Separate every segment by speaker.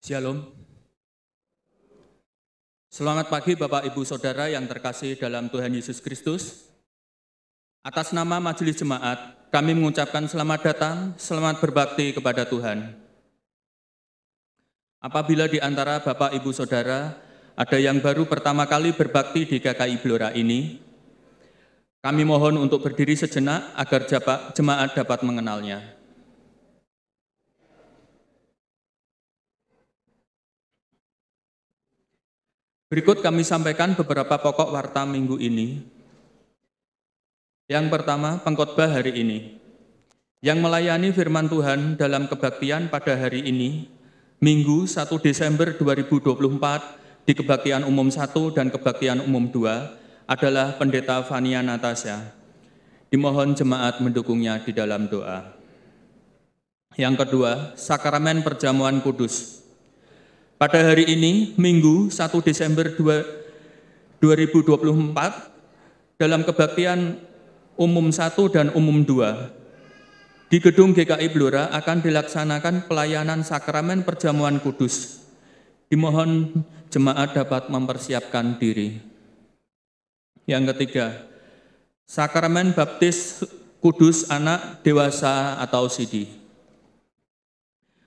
Speaker 1: Shalom. Selamat pagi Bapak Ibu Saudara yang terkasih dalam Tuhan Yesus Kristus. Atas nama Majelis Jemaat, kami mengucapkan selamat datang, selamat berbakti kepada Tuhan. Apabila di antara Bapak Ibu Saudara ada yang baru pertama kali berbakti di GKI Blora ini, kami mohon untuk berdiri sejenak agar jemaat dapat mengenalnya. Berikut kami sampaikan beberapa pokok warta minggu ini. Yang pertama, pengkhotbah hari ini. Yang melayani firman Tuhan dalam kebaktian pada hari ini, Minggu 1 Desember 2024 di Kebaktian Umum 1 dan Kebaktian Umum 2 adalah Pendeta Vania Natasha. Dimohon jemaat mendukungnya di dalam doa. Yang kedua, Sakramen Perjamuan Kudus. Pada hari ini, Minggu 1 Desember 2024, dalam Kebaktian Umum 1 dan Umum 2, di Gedung GKI Blora akan dilaksanakan pelayanan Sakramen Perjamuan Kudus. Dimohon jemaat dapat mempersiapkan diri. Yang ketiga, Sakramen Baptis Kudus Anak Dewasa atau SIDI.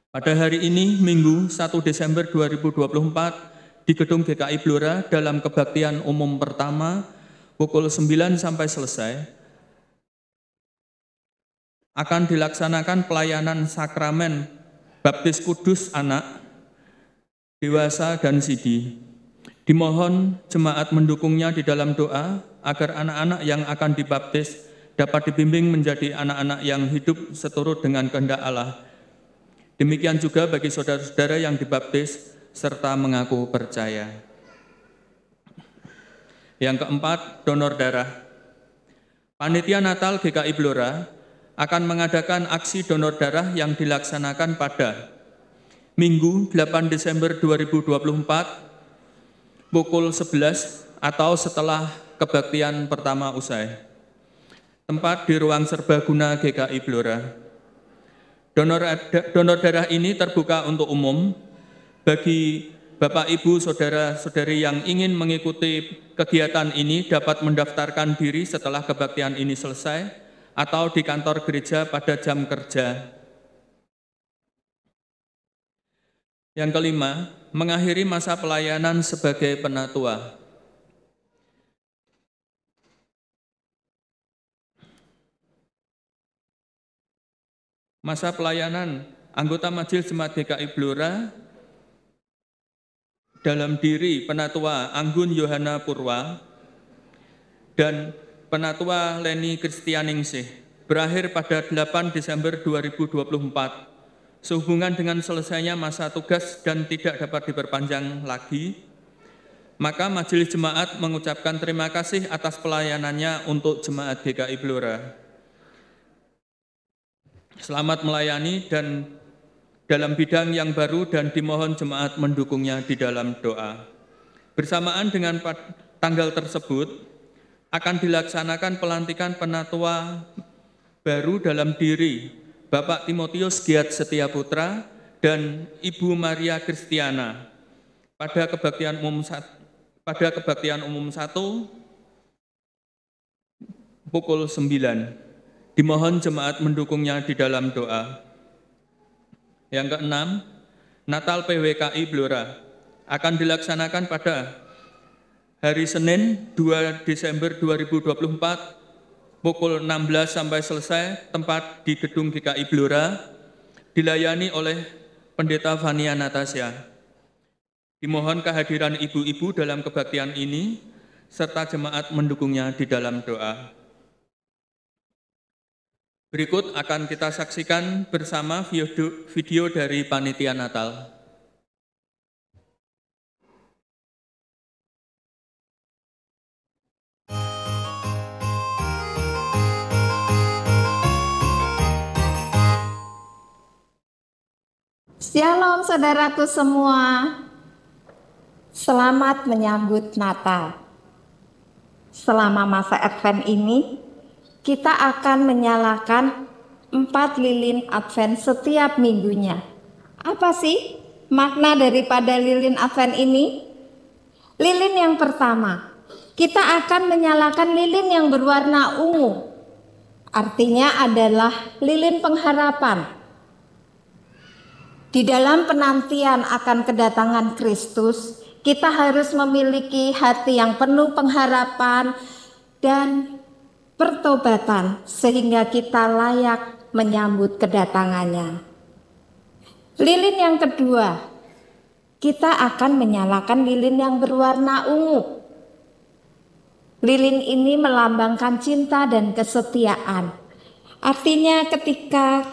Speaker 1: Pada hari ini, Minggu 1 Desember 2024, di Gedung GKI Blora dalam Kebaktian Umum pertama, pukul 9 sampai selesai, akan dilaksanakan pelayanan Sakramen Baptis Kudus Anak, Dewasa, dan SIDI. Dimohon jemaat mendukungnya di dalam doa, agar anak-anak yang akan dibaptis dapat dibimbing menjadi anak-anak yang hidup seturut dengan kehendak Allah. Demikian juga bagi saudara-saudara yang dibaptis serta mengaku percaya. Yang keempat, donor darah. Panitia Natal GKI Blora akan mengadakan aksi donor darah yang dilaksanakan pada Minggu 8 Desember 2024 pukul 11 atau setelah kebaktian pertama usai. Tempat di ruang serbaguna GKI Blora. Donor darah ini terbuka untuk umum bagi Bapak, Ibu, Saudara-saudari yang ingin mengikuti kegiatan ini dapat mendaftarkan diri setelah kebaktian ini selesai atau di kantor gereja pada jam kerja. Yang kelima, mengakhiri masa pelayanan sebagai penatua. Masa pelayanan anggota Majelis Jemaat GKI Blora dalam diri Penatua Anggun Yohana Purwa dan Penatua Leni Kristianingsih berakhir pada 8 Desember 2024 sehubungan dengan selesainya masa tugas dan tidak dapat diperpanjang lagi, maka Majelis Jemaat mengucapkan terima kasih atas pelayanannya untuk Jemaat GKI Blora. Selamat melayani dan dalam bidang yang baru dan dimohon jemaat mendukungnya di dalam doa. Bersamaan dengan tanggal tersebut akan dilaksanakan pelantikan penatua baru dalam diri Bapak Timotius Giat Setiaputra dan Ibu Maria Kristiana pada kebaktian umum 1 pukul 9. Dimohon jemaat mendukungnya di dalam doa. Yang keenam, Natal PWKI Blora akan dilaksanakan pada hari Senin 2 Desember 2024 pukul 16 sampai selesai, tempat di Gedung GKI Blora, dilayani oleh Pendeta Vania Natasha. Dimohon kehadiran ibu-ibu dalam kebaktian ini, serta jemaat mendukungnya di dalam doa. Berikut akan kita saksikan bersama video dari Panitia Natal.
Speaker 2: Shalom saudaraku semua, selamat menyambut Natal. Selama masa Advent ini, kita akan menyalakan 4 lilin Advent setiap minggunya. Apa sih makna daripada lilin Advent ini? Lilin yang pertama, kita akan menyalakan lilin yang berwarna ungu. Artinya adalah lilin pengharapan. Di dalam penantian akan kedatangan Kristus, kita harus memiliki hati yang penuh pengharapan dan pertobatan sehingga kita layak menyambut kedatangannya. Lilin yang kedua, kita akan menyalakan lilin yang berwarna ungu. Lilin ini melambangkan cinta dan kesetiaan. Artinya ketika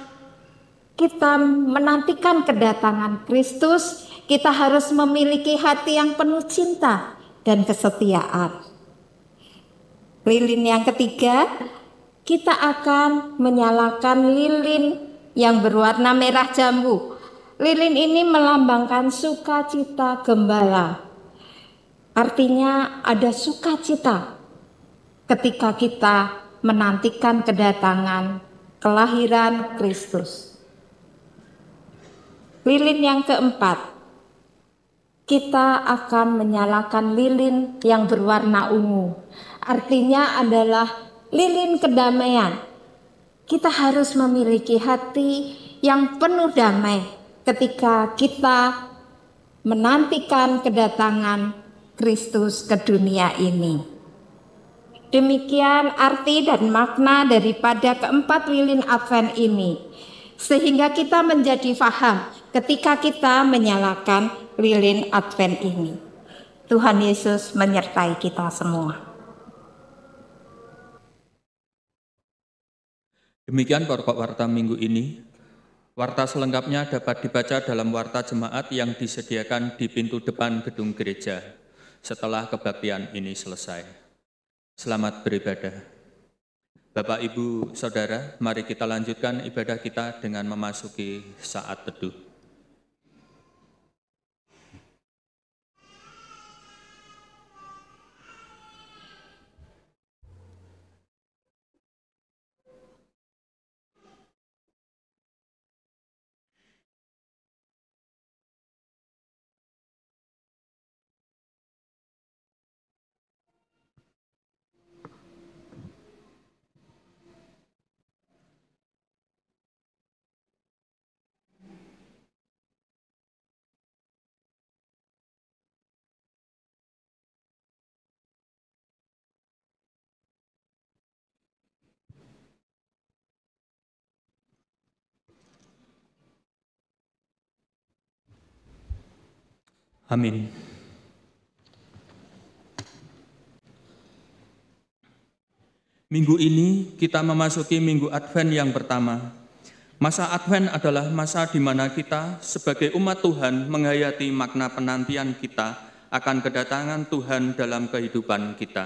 Speaker 2: kita menantikan kedatangan Kristus, kita harus memiliki hati yang penuh cinta dan kesetiaan. Lilin yang ketiga, kita akan menyalakan lilin yang berwarna merah jambu. Lilin ini melambangkan sukacita gembala. Artinya ada sukacita ketika kita menantikan kedatangan kelahiran Kristus. Lilin yang keempat, kita akan menyalakan lilin yang berwarna ungu. Artinya adalah lilin kedamaian. Kita harus memiliki hati yang penuh damai ketika kita menantikan kedatangan Kristus ke dunia ini. Demikian arti dan makna daripada keempat lilin Advent ini, sehingga kita menjadi faham ketika kita menyalakan lilin Advent ini. Tuhan Yesus menyertai kita semua.
Speaker 1: Demikian pokok warta minggu ini. Warta selengkapnya dapat dibaca dalam warta jemaat yang disediakan di pintu depan gedung gereja setelah kebaktian ini selesai. Selamat beribadah. Bapak, Ibu, Saudara, mari kita lanjutkan ibadah kita dengan memasuki saat teduh. Amin. Minggu ini kita memasuki minggu Advent yang pertama. Masa Advent adalah masa di mana kita sebagai umat Tuhan menghayati makna penantian kita akan kedatangan Tuhan dalam kehidupan kita.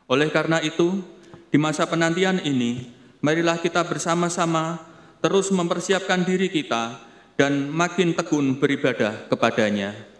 Speaker 1: Oleh karena itu, di masa penantian ini, marilah kita bersama-sama terus mempersiapkan diri kita dan makin tekun beribadah kepadanya.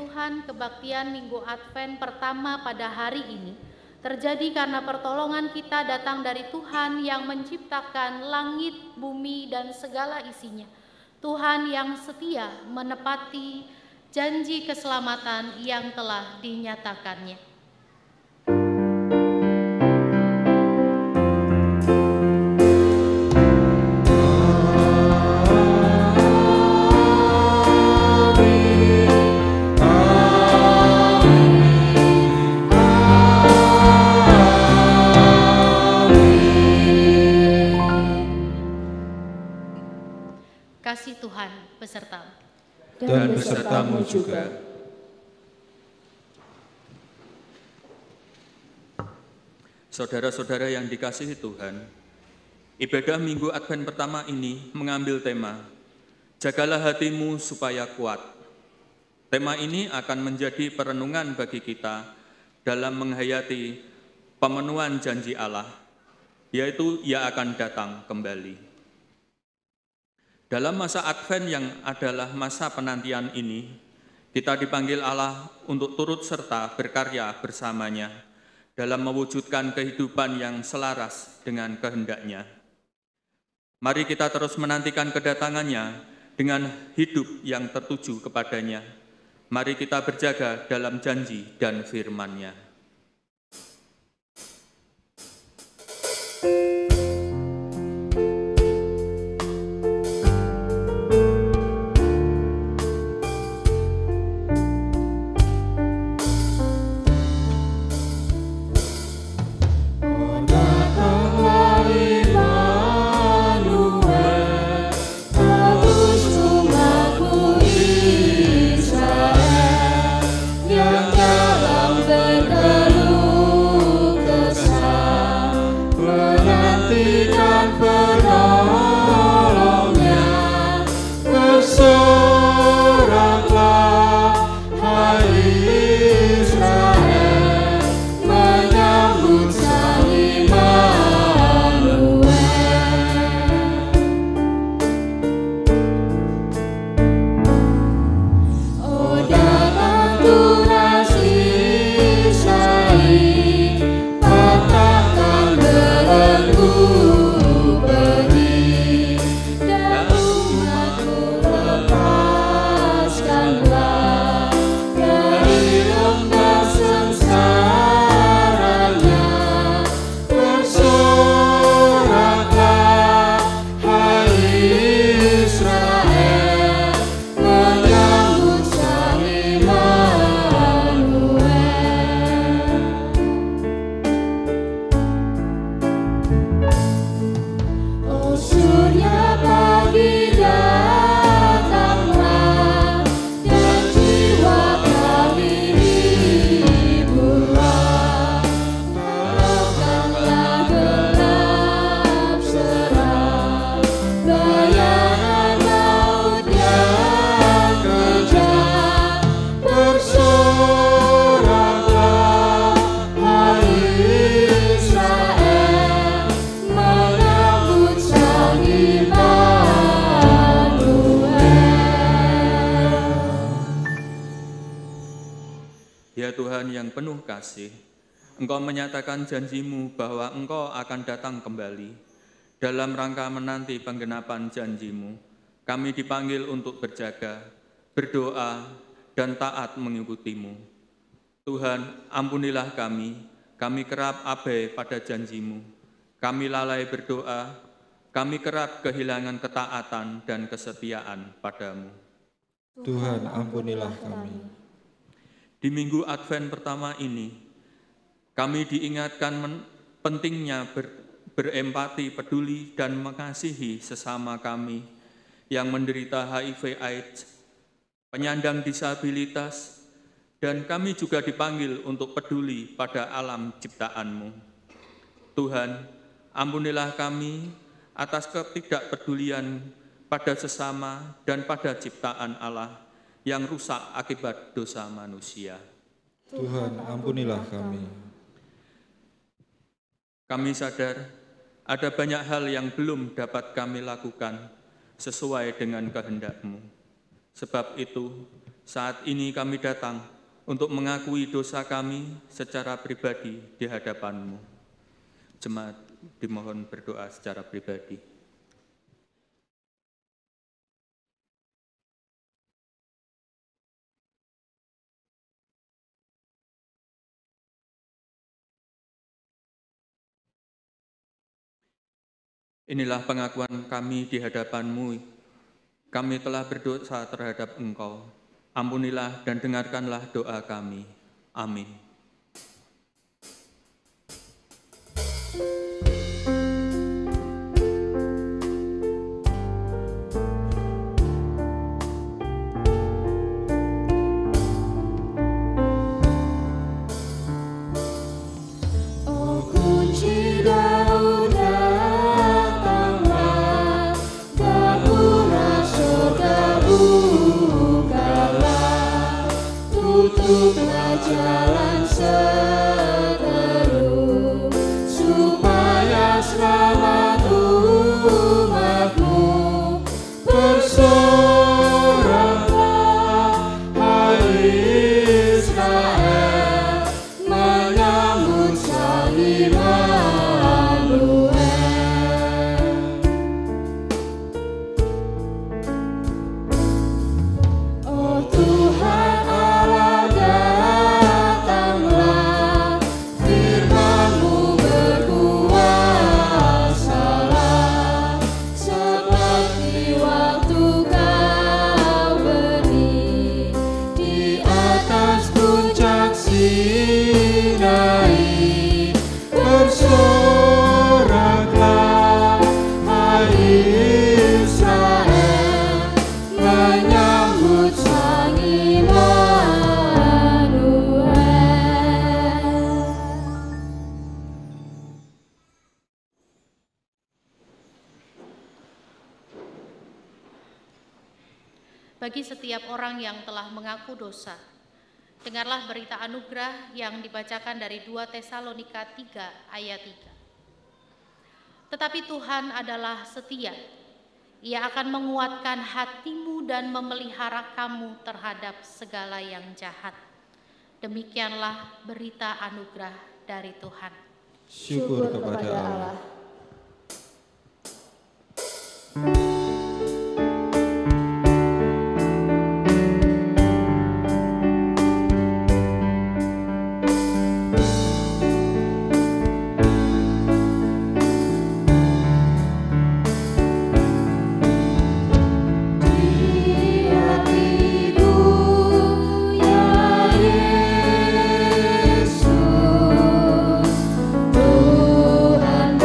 Speaker 3: Tuhan, kebaktian Minggu Advent pertama pada hari ini terjadi karena pertolongan kita datang dari Tuhan yang menciptakan langit, bumi, dan segala isinya. Tuhan yang setia menepati janji keselamatan yang telah dinyatakannya. Kasih Tuhan besertamu.
Speaker 4: Dan besertamu juga.
Speaker 1: Saudara-saudara yang dikasihi Tuhan, ibadah Minggu Advent pertama ini mengambil tema, Jagalah hatimu supaya kuat. Tema ini akan menjadi perenungan bagi kita dalam menghayati pemenuhan janji Allah, yaitu Ia akan datang kembali. Dalam masa Advent yang adalah masa penantian ini, kita dipanggil Allah untuk turut serta berkarya bersamanya dalam mewujudkan kehidupan yang selaras dengan kehendak-Nya. Mari kita terus menantikan kedatangannya dengan hidup yang tertuju kepadanya. Mari kita berjaga dalam janji dan firman-Nya. Ya Tuhan yang penuh kasih, Engkau menyatakan janji-Mu bahwa Engkau akan datang kembali. Dalam rangka menanti penggenapan janji-Mu, kami dipanggil untuk berjaga, berdoa, dan taat mengikuti-Mu. Tuhan, ampunilah kami kerap abai pada janji-Mu. Kami lalai berdoa, kami kerap kehilangan ketaatan dan kesetiaan pada-Mu.
Speaker 4: Tuhan, ampunilah kami.
Speaker 1: Di Minggu Advent pertama ini, kami diingatkan pentingnya berempati, peduli, dan mengasihi sesama kami yang menderita HIV/AIDS, penyandang disabilitas, dan kami juga dipanggil untuk peduli pada alam ciptaan-Mu. Tuhan, ampunilah kami atas ketidakpedulian pada sesama dan pada ciptaan Allah yang rusak akibat dosa manusia.
Speaker 4: Tuhan, ampunilah kami.
Speaker 1: Kami sadar ada banyak hal yang belum dapat kami lakukan sesuai dengan kehendak-Mu. Sebab itu, Saat ini kami datang untuk mengakui dosa kami secara pribadi di hadapan-Mu. Jemaat dimohon berdoa secara pribadi. Inilah pengakuan kami di hadapan-Mu. Kami telah berdosa terhadap Engkau. Ampunilah dan dengarkanlah doa kami. Amin.
Speaker 5: Jalan seteru supaya selamat umat-Mu. Bersoraklah hai Israel, menyambut Sang Immanuel. Oh Tuhan bersoraklah hai Israel, menyambut Sang Immanuel.
Speaker 3: Bagi setiap orang yang telah mengaku dosa, dengarlah berita anugerah yang dibacakan dari 2 Tesalonika 3 ayat 3. Tetapi Tuhan adalah setia. Ia akan menguatkan hatimu dan memelihara kamu terhadap segala yang jahat. Demikianlah berita anugerah dari Tuhan.
Speaker 4: Syukur kepada Allah.
Speaker 5: Tuhan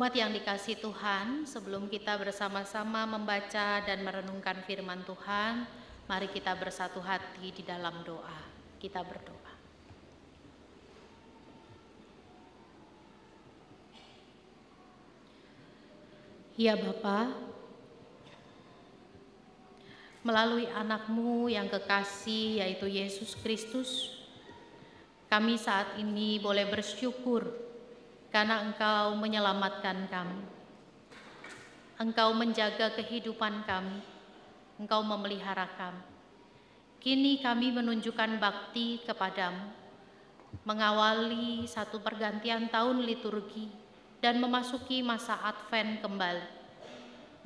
Speaker 3: Umat yang dikasihi Tuhan, sebelum kita bersama-sama membaca dan merenungkan firman Tuhan, mari kita bersatu hati di dalam doa. Kita berdoa. Ya Bapa, melalui anak-Mu yang kekasih yaitu Yesus Kristus, kami saat ini boleh bersyukur karena Engkau menyelamatkan kami. Engkau menjaga kehidupan kami, Engkau memelihara kami. Kini kami menunjukkan bakti kepadamu, mengawali satu pergantian tahun liturgi dan memasuki masa Advent kembali.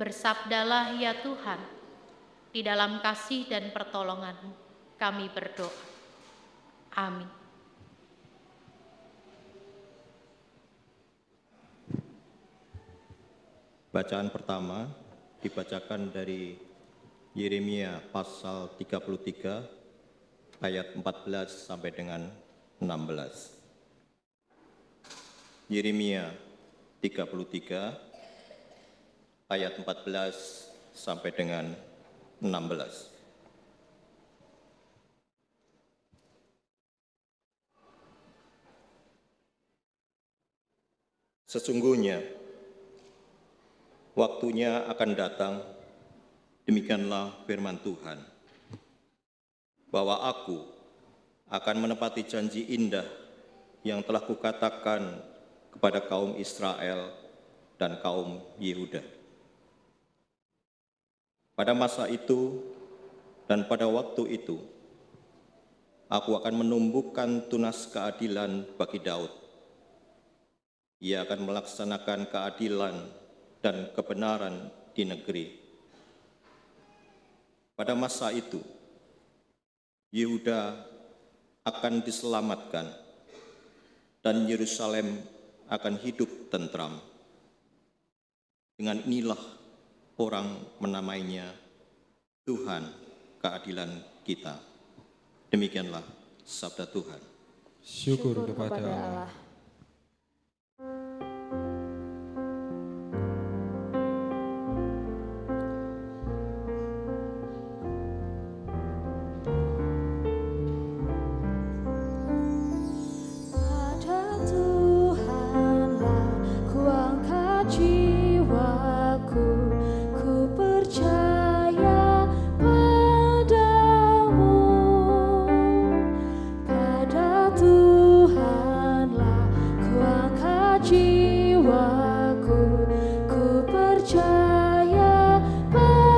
Speaker 3: Bersabdalah ya Tuhan, di dalam kasih dan pertolongan-Mu kami berdoa. Amin.
Speaker 4: Bacaan pertama dibacakan dari Yeremia pasal 33 ayat 14 sampai dengan 16. Yeremia 33 ayat 14 sampai dengan 16. Sesungguhnya waktunya akan datang, demikianlah firman Tuhan, bahwa aku akan menepati janji indah yang telah kukatakan kepada kaum Israel dan kaum Yehuda. Pada masa itu dan pada waktu itu, aku akan menumbuhkan tunas keadilan bagi Daud. Ia akan melaksanakan keadilan dan kebenaran di negeri. Pada masa itu, Yehuda akan diselamatkan dan Yerusalem akan hidup tentram. Dengan inilah orang menamainya Tuhan keadilan kita. Demikianlah sabda Tuhan.
Speaker 5: Syukur kepada Allah. Jiwaku, ku percaya padamu.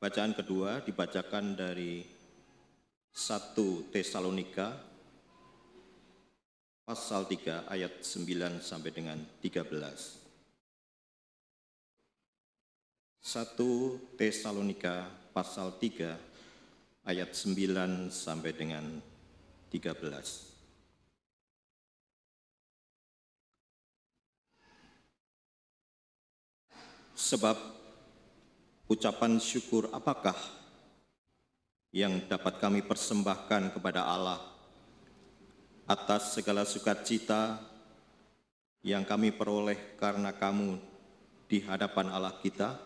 Speaker 4: Bacaan kedua dibacakan dari 1 Tesalonika pasal 3 ayat 9 sampai dengan 13. 1 Tesalonika pasal 3 ayat 9 sampai dengan 13. Sebab ucapan syukur apakah yang dapat kami persembahkan kepada Allah atas segala sukacita yang kami peroleh karena kamu di hadapan Allah kita?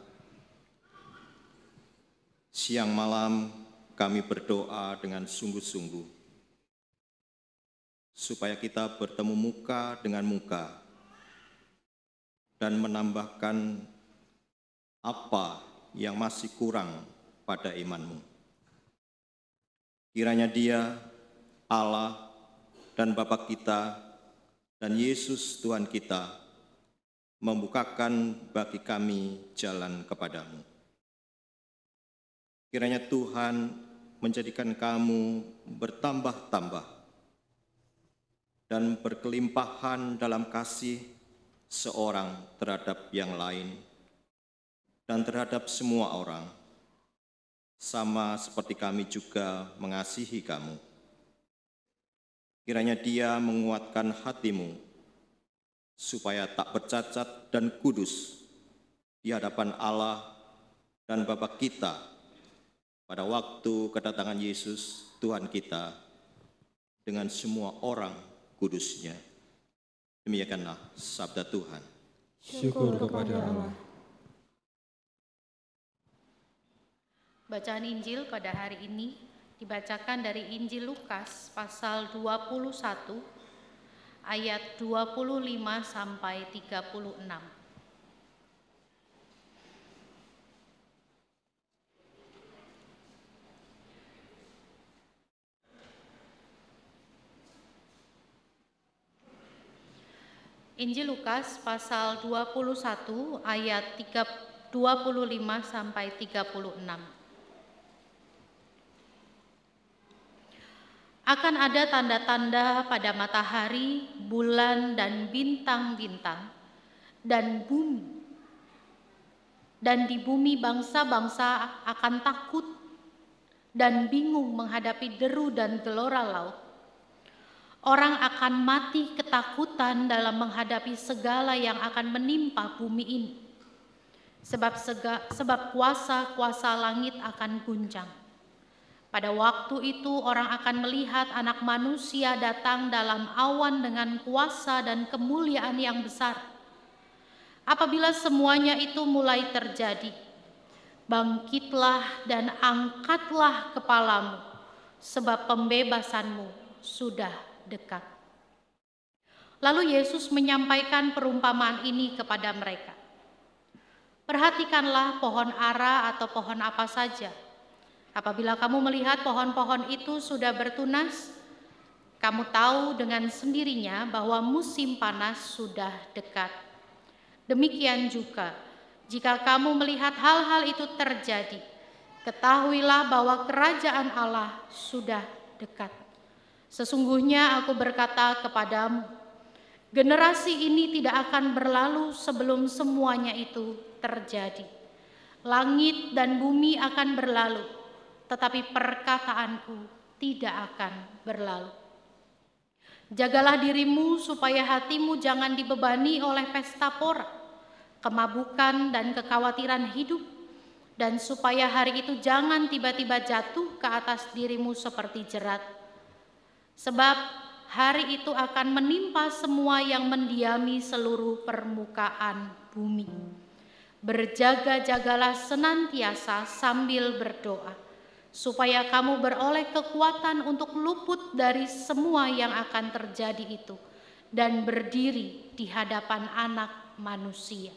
Speaker 4: Siang malam kami berdoa dengan sungguh-sungguh supaya kita bertemu muka dengan muka dan menambahkan apa yang masih kurang pada imanmu. Kiranya Dia, Allah dan Bapa kita dan Yesus Tuhan kita membukakan bagi kami jalan kepadamu. Kiranya Tuhan menjadikan kamu bertambah-tambah dan berkelimpahan dalam kasih seorang terhadap yang lain dan terhadap semua orang, sama seperti kami juga mengasihi kamu. Kiranya Dia menguatkan hatimu, supaya tak bercacat dan kudus di hadapan Allah dan Bapa kita pada waktu kedatangan Yesus Tuhan kita dengan semua orang kudusnya. Demikianlah sabda Tuhan.
Speaker 5: Syukur kepada Allah.
Speaker 3: Bacaan Injil pada hari ini dibacakan dari Injil Lukas pasal 21 ayat 25 sampai 36. Injil Lukas pasal 21 ayat 25 sampai 36. Akan ada tanda-tanda pada matahari, bulan, dan bintang-bintang, dan bumi. Dan di bumi bangsa-bangsa akan takut dan bingung menghadapi deru dan gelora laut. Orang akan mati ketakutan dalam menghadapi segala yang akan menimpa bumi ini. Sebab kuasa-kuasa langit akan guncang. Pada waktu itu orang akan melihat Anak Manusia datang dalam awan dengan kuasa dan kemuliaan yang besar. Apabila semuanya itu mulai terjadi, bangkitlah dan angkatlah kepalamu, sebab pembebasanmu sudah dekat. Lalu Yesus menyampaikan perumpamaan ini kepada mereka. Perhatikanlah pohon ara atau pohon apa saja. Apabila kamu melihat pohon-pohon itu sudah bertunas, kamu tahu dengan sendirinya bahwa musim panas sudah dekat. Demikian juga, jika kamu melihat hal-hal itu terjadi, ketahuilah bahwa kerajaan Allah sudah dekat. Sesungguhnya aku berkata kepadamu, generasi ini tidak akan berlalu sebelum semuanya itu terjadi. Langit dan bumi akan berlalu, tetapi perkataanku tidak akan berlalu. Jagalah dirimu supaya hatimu jangan dibebani oleh pesta pora, kemabukan dan kekhawatiran hidup, dan supaya hari itu jangan tiba-tiba jatuh ke atas dirimu seperti jerat. Sebab hari itu akan menimpa semua yang mendiami seluruh permukaan bumi. Berjaga-jagalah senantiasa sambil berdoa, supaya kamu beroleh kekuatan untuk luput dari semua yang akan terjadi itu dan berdiri di hadapan Anak Manusia.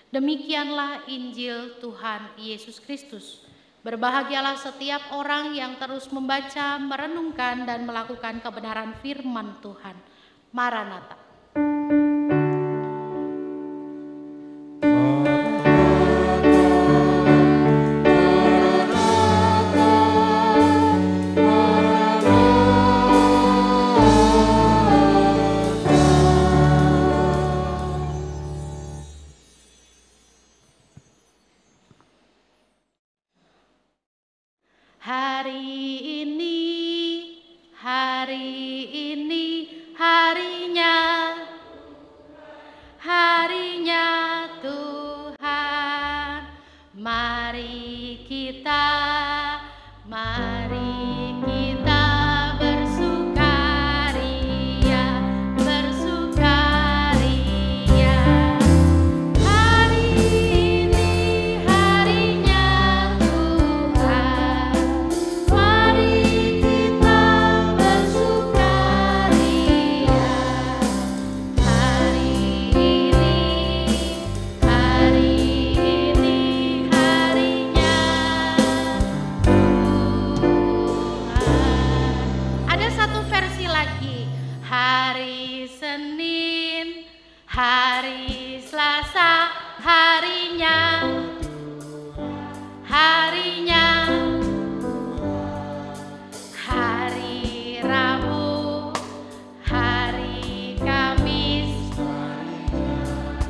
Speaker 3: Demikianlah Injil Tuhan Yesus Kristus. Berbahagialah setiap orang yang terus membaca, merenungkan, dan melakukan kebenaran firman Tuhan. Maranatha. Hari Selasa harinya, harinya. Hari Rabu, hari Kamis,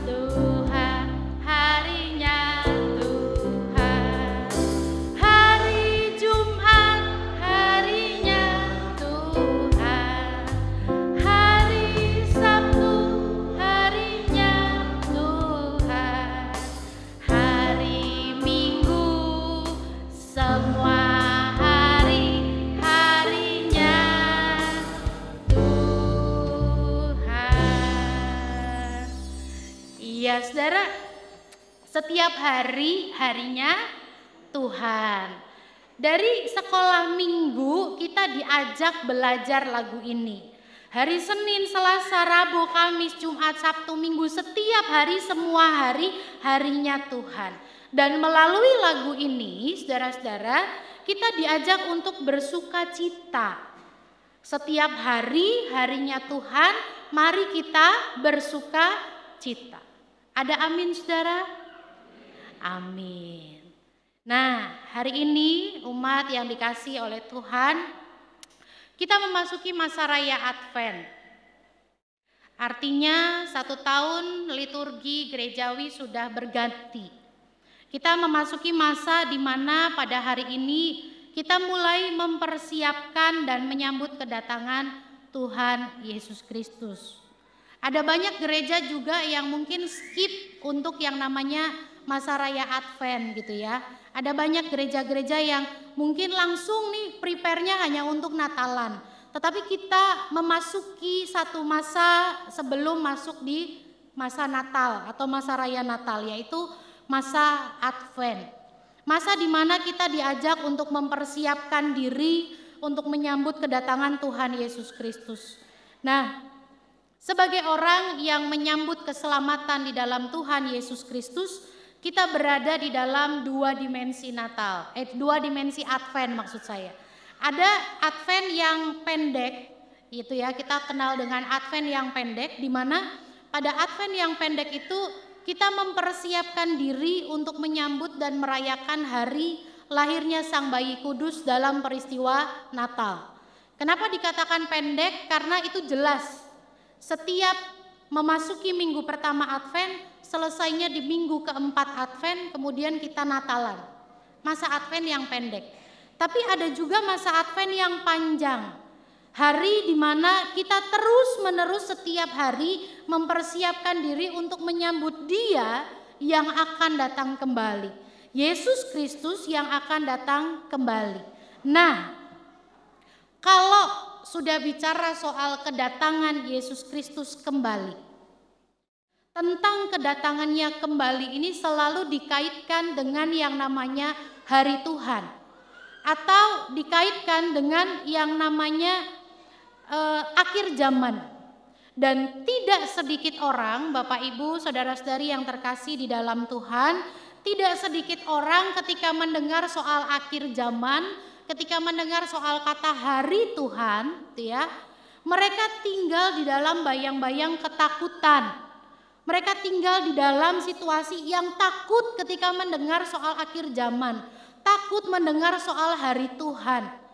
Speaker 3: Tuhan, harinya Tuhan. Hari Jumat, harinya Tuhan. Hari Sabtu, harinya Tuhan. Hari Minggu, semua hari harinya Tuhan. Iya, saudara, setiap hari harinya Tuhan. Dari sekolah minggu kita diajak belajar lagu ini. Hari Senin, Selasa, Rabu, Kamis, Jumat, Sabtu, Minggu, setiap hari, semua hari harinya Tuhan. Dan melalui lagu ini, saudara-saudara, kita diajak untuk bersuka cita. Setiap hari harinya Tuhan, mari kita bersuka cita. Ada amin, saudara? Amin. Nah, hari ini umat yang dikasihi oleh Tuhan, kita memasuki masa raya Advent. Artinya 1 tahun liturgi gerejawi sudah berganti. Kita memasuki masa di mana pada hari ini kita mulai mempersiapkan dan menyambut kedatangan Tuhan Yesus Kristus. Ada banyak gereja juga yang mungkin skip untuk yang namanya masa raya Advent gitu ya. Ada banyak gereja-gereja yang mungkin langsung nih prepare-nya hanya untuk Natalan. Tetapi kita memasuki satu masa sebelum masuk di masa Natal atau masa raya Natal, yaitu masa Advent. Masa di mana kita diajak untuk mempersiapkan diri untuk menyambut kedatangan Tuhan Yesus Kristus. Nah, sebagai orang yang menyambut keselamatan di dalam Tuhan Yesus Kristus, kita berada di dalam 2 dimensi Natal, 2 dimensi Advent maksud saya. Ada Advent yang pendek, itu ya, kita kenal dengan Advent yang pendek, di mana pada Advent yang pendek itu kita mempersiapkan diri untuk menyambut dan merayakan hari lahirnya Sang Bayi Kudus dalam peristiwa Natal. Kenapa dikatakan pendek? Karena itu jelas. Setiap memasuki minggu pertama Advent, selesainya di minggu keempat Advent, kemudian kita Natalan. Masa Advent yang pendek. Tapi ada juga masa Advent yang panjang. Hari di mana kita terus-menerus setiap hari mempersiapkan diri untuk menyambut Dia yang akan datang kembali. Yesus Kristus yang akan datang kembali. Nah, kalau sudah bicara soal kedatangan Yesus Kristus kembali, tentang kedatangannya kembali ini selalu dikaitkan dengan yang namanya hari Tuhan, atau dikaitkan dengan yang namanya akhir zaman. Dan tidak sedikit orang, Bapak Ibu, saudara-saudari yang terkasih di dalam Tuhan, tidak sedikit orang ketika mendengar soal akhir zaman, ketika mendengar soal kata hari Tuhan, ya, mereka tinggal di dalam bayang-bayang ketakutan. Mereka tinggal di dalam situasi yang takut ketika mendengar soal akhir zaman, takut mendengar soal hari Tuhan.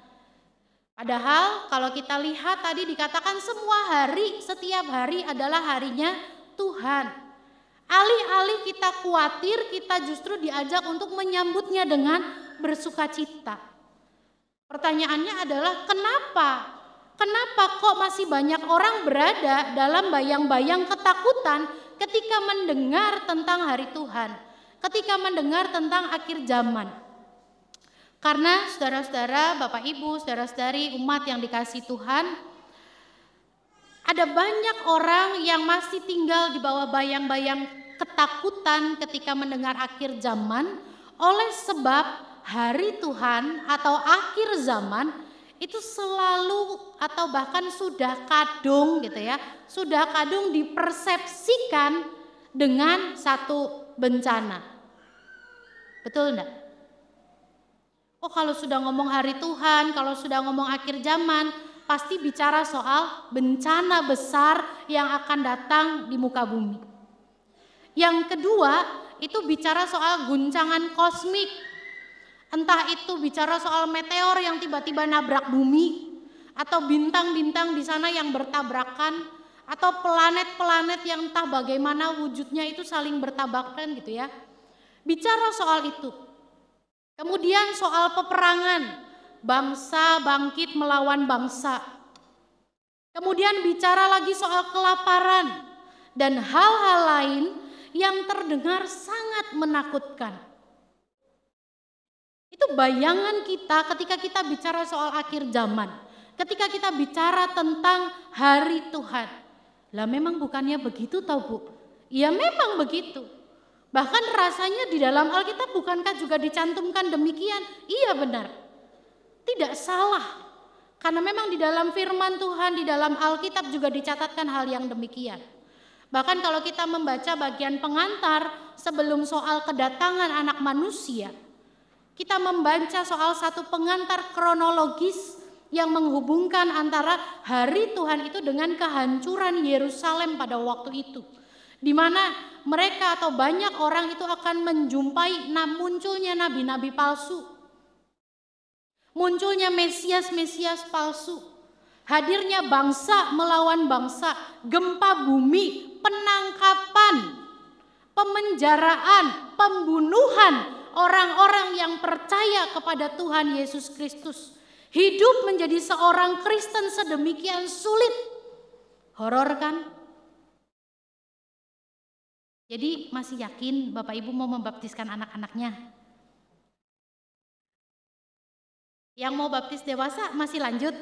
Speaker 3: Padahal kalau kita lihat tadi dikatakan semua hari, setiap hari adalah harinya Tuhan. Alih-alih kita khawatir, kita justru diajak untuk menyambutnya dengan bersukacita. Pertanyaannya adalah kenapa? Kenapa kok masih banyak orang berada dalam bayang-bayang ketakutan ketika mendengar tentang hari Tuhan, ketika mendengar tentang akhir zaman? Karena saudara-saudara, Bapak Ibu, saudara-saudari umat yang dikasihi Tuhan, ada banyak orang yang masih tinggal di bawah bayang-bayang ketakutan ketika mendengar akhir zaman, oleh sebab hari Tuhan atau akhir zaman itu selalu atau bahkan sudah kadung gitu ya, sudah kadung dipersepsikan dengan satu bencana. Betul enggak? Oh, kalau sudah ngomong hari Tuhan, kalau sudah ngomong akhir zaman, pasti bicara soal bencana besar yang akan datang di muka bumi. Yang kedua, itu bicara soal guncangan kosmik. Entah itu bicara soal meteor yang tiba-tiba nabrak bumi, atau bintang-bintang di sana yang bertabrakan, atau planet-planet yang entah bagaimana wujudnya itu saling bertabrakan gitu ya. Bicara soal itu. Kemudian soal peperangan, bangsa bangkit melawan bangsa. Kemudian bicara lagi soal kelaparan dan hal-hal lain yang terdengar sangat menakutkan. Itu bayangan kita ketika kita bicara soal akhir zaman. Ketika kita bicara tentang hari Tuhan. Lah memang bukannya begitu tau Bu? Ya memang begitu. Bahkan rasanya di dalam Alkitab bukankah juga dicantumkan demikian? Iya benar. Tidak salah. Karena memang di dalam firman Tuhan, di dalam Alkitab juga dicatatkan hal yang demikian. Bahkan kalau kita membaca bagian pengantar sebelum soal kedatangan anak manusia, kita membaca soal satu pengantar kronologis yang menghubungkan antara hari Tuhan itu dengan kehancuran Yerusalem pada waktu itu. Di mana mereka atau banyak orang itu akan menjumpai munculnya nabi-nabi palsu. Munculnya Mesias-Mesias palsu. Hadirnya bangsa melawan bangsa, gempa bumi, penangkapan, pemenjaraan, pembunuhan orang-orang yang percaya kepada Tuhan Yesus Kristus. Hidup menjadi seorang Kristen sedemikian sulit. Horor kan? Jadi masih yakin Bapak Ibu mau membaptiskan anak-anaknya? Yang mau baptis dewasa masih lanjut?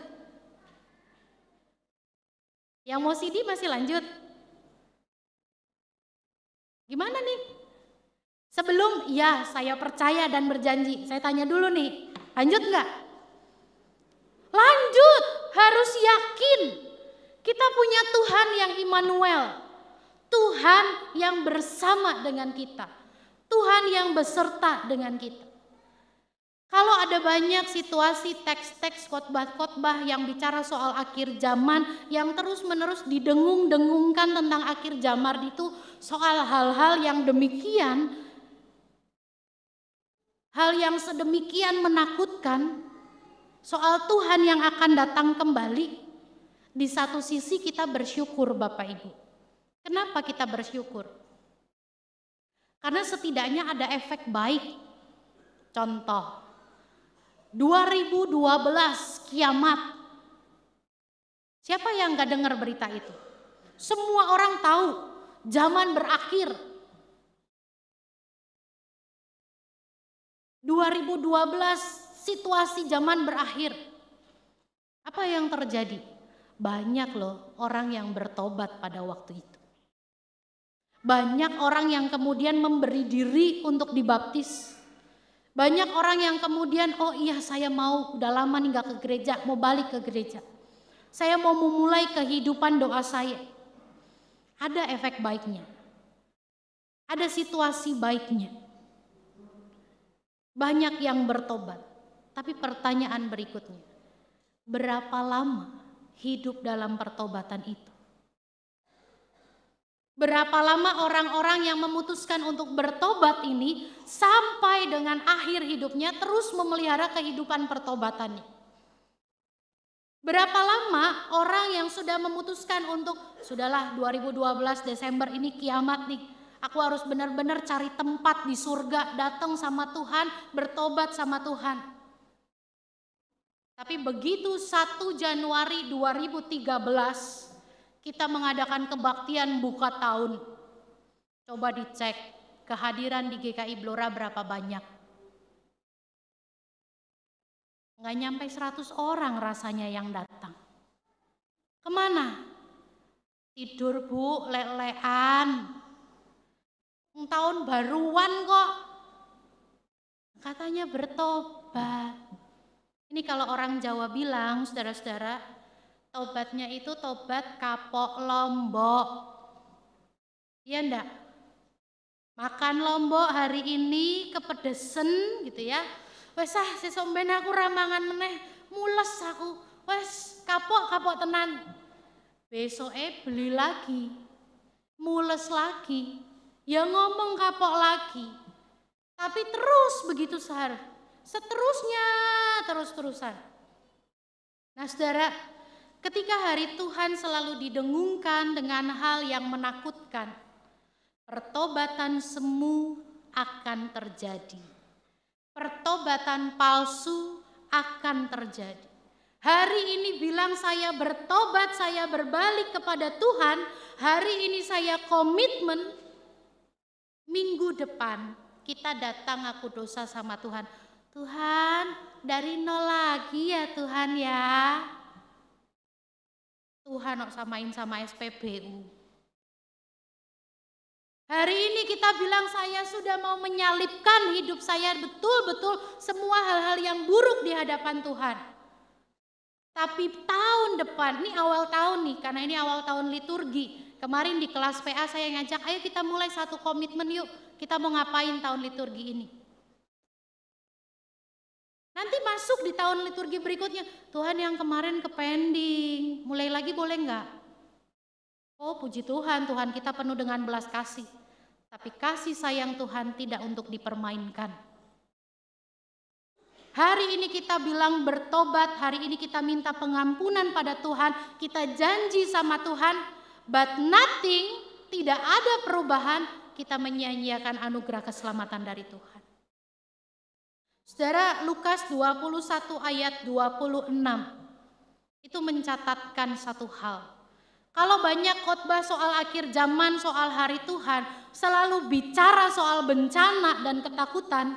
Speaker 3: Yang mau CD masih lanjut? Gimana nih? Sebelum ya saya percaya dan berjanji, saya tanya dulu nih, lanjut nggak? Lanjut, harus yakin. Kita punya Tuhan yang Immanuel. Tuhan yang bersama dengan kita. Tuhan yang beserta dengan kita. Kalau ada banyak situasi teks-teks khotbah-khotbah yang bicara soal akhir zaman yang terus-menerus didengung-dengungkan tentang akhir zaman itu soal hal-hal yang demikian, hal yang sedemikian menakutkan, soal Tuhan yang akan datang kembali. Di satu sisi kita bersyukur Bapak Ibu. Kenapa kita bersyukur? Karena setidaknya ada efek baik. Contoh, 2012 kiamat. Siapa yang gak dengar berita itu? Semua orang tahu zaman berakhir. 2012 situasi zaman berakhir. Apa yang terjadi? Banyak loh orang yang bertobat pada waktu itu. Banyak orang yang kemudian memberi diri untuk dibaptis. Banyak orang yang kemudian, oh iya saya mau, udah lama nih gak ke gereja, mau balik ke gereja. Saya mau memulai kehidupan doa saya. Ada efek baiknya. Ada situasi baiknya. Banyak yang bertobat. Tapi pertanyaan berikutnya, berapa lama hidup dalam pertobatan itu? Berapa lama orang-orang yang memutuskan untuk bertobat ini sampai dengan akhir hidupnya terus memelihara kehidupan pertobatannya? Berapa lama orang yang sudah memutuskan untuk sudahlah 2012 Desember ini kiamat nih, aku harus benar-benar cari tempat di surga, datang sama Tuhan, bertobat sama Tuhan. Tapi begitu 1 Januari 2013 kita mengadakan kebaktian buka tahun. Coba dicek kehadiran di GKI Blora berapa banyak. Nggak nyampe 100 orang rasanya yang datang. Kemana? Tidur Bu, lelean. Tahun baruan kok. Katanya bertobat. Ini kalau orang Jawa bilang, saudara-saudara, tobatnya itu tobat kapok lombok. Iya enggak? Makan lombok hari ini kepedesen gitu ya. Wes sesomben aku ramangan meneh, mules aku. wes kapok tenan. Besoknya beli lagi, mules lagi, ya ngomong kapok lagi. Tapi terus begitu seterusnya terus-terusan. Nah saudara, ketika hari Tuhan selalu didengungkan dengan hal yang menakutkan, pertobatan semu akan terjadi. Pertobatan palsu akan terjadi. Hari ini bilang saya bertobat, saya berbalik kepada Tuhan. Hari ini saya komitmen, minggu depan kita datang aku dosa sama Tuhan. Tuhan, dari nol lagi ya Tuhan ya. Tuhan kok samain sama SPBU. Hari ini kita bilang saya sudah mau menyalipkan hidup saya betul-betul semua hal-hal yang buruk di hadapan Tuhan. Tapi tahun depan, ini awal tahun nih, karena ini awal tahun liturgi. Kemarin di kelas PA saya ngajak, ayo kita mulai satu komitmen yuk. Kita mau ngapain tahun liturgi ini. Nanti masuk di tahun liturgi berikutnya, Tuhan yang kemarin kepending, mulai lagi boleh enggak? Oh puji Tuhan, Tuhan kita penuh dengan belas kasih. Tapi kasih sayang Tuhan tidak untuk dipermainkan. Hari ini kita bilang bertobat, hari ini kita minta pengampunan pada Tuhan, kita janji sama Tuhan, but nothing, tidak ada perubahan, kita menyia-nyiakan anugerah keselamatan dari Tuhan. Saudara, Lukas 21 ayat 26 itu mencatatkan satu hal. Kalau banyak khotbah soal akhir zaman, soal hari Tuhan, selalu bicara soal bencana dan ketakutan,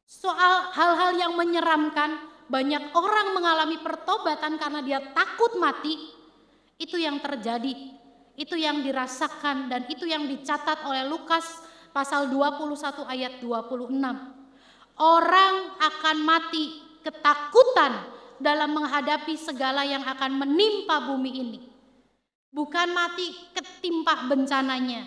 Speaker 3: soal hal-hal yang menyeramkan, banyak orang mengalami pertobatan karena dia takut mati. Itu yang terjadi, itu yang dirasakan, dan itu yang dicatat oleh Lukas pasal 21 ayat 26. Orang akan mati ketakutan dalam menghadapi segala yang akan menimpa bumi ini. Bukan mati ketimpa bencananya,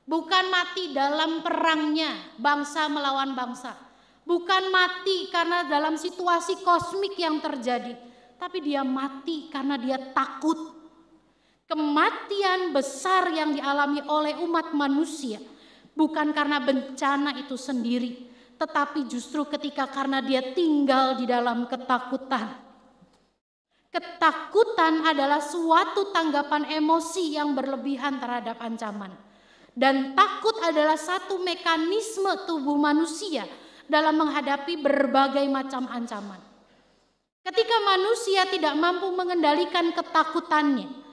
Speaker 3: bukan mati dalam perangnya bangsa melawan bangsa, bukan mati karena dalam situasi kosmik yang terjadi, tapi dia mati karena dia takut. Kematian besar yang dialami oleh umat manusia bukan karena bencana itu sendiri, tetapi justru ketika karena dia tinggal di dalam ketakutan. Ketakutan adalah suatu tanggapan emosi yang berlebihan terhadap ancaman. Dan takut adalah satu mekanisme tubuh manusia dalam menghadapi berbagai macam ancaman. Ketika manusia tidak mampu mengendalikan ketakutannya,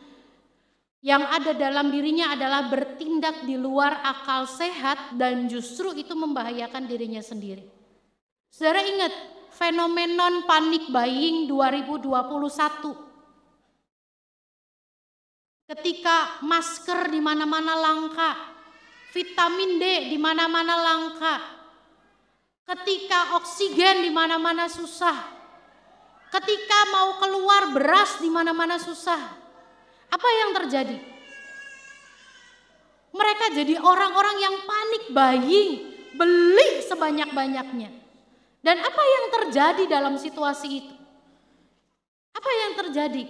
Speaker 3: yang ada dalam dirinya adalah bertindak di luar akal sehat dan justru itu membahayakan dirinya sendiri. Saudara ingat fenomenon panic buying 2021. Ketika masker di mana-mana langka, vitamin D di mana-mana langka, ketika oksigen di mana-mana susah, ketika mau keluar beras di mana-mana susah. Apa yang terjadi? Mereka jadi orang-orang yang panik buying, beli sebanyak-banyaknya. Dan apa yang terjadi dalam situasi itu? Apa yang terjadi?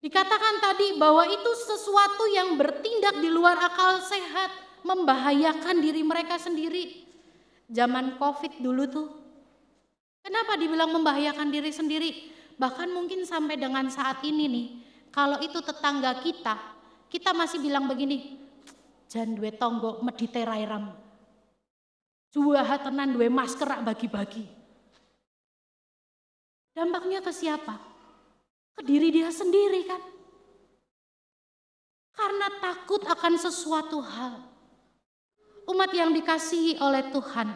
Speaker 3: Dikatakan tadi bahwa itu sesuatu yang bertindak di luar akal sehat, membahayakan diri mereka sendiri. Zaman COVID dulu tuh, kenapa dibilang membahayakan diri sendiri? Bahkan mungkin sampai dengan saat ini nih, kalau itu tetangga kita masih bilang begini, jan duwe tonggo medite rairam. Juaha tenan duwe masker rak bagi-bagi. Dampaknya ke siapa? Ke diri dia sendiri kan? Karena takut akan sesuatu hal. Umat yang dikasihi oleh Tuhan.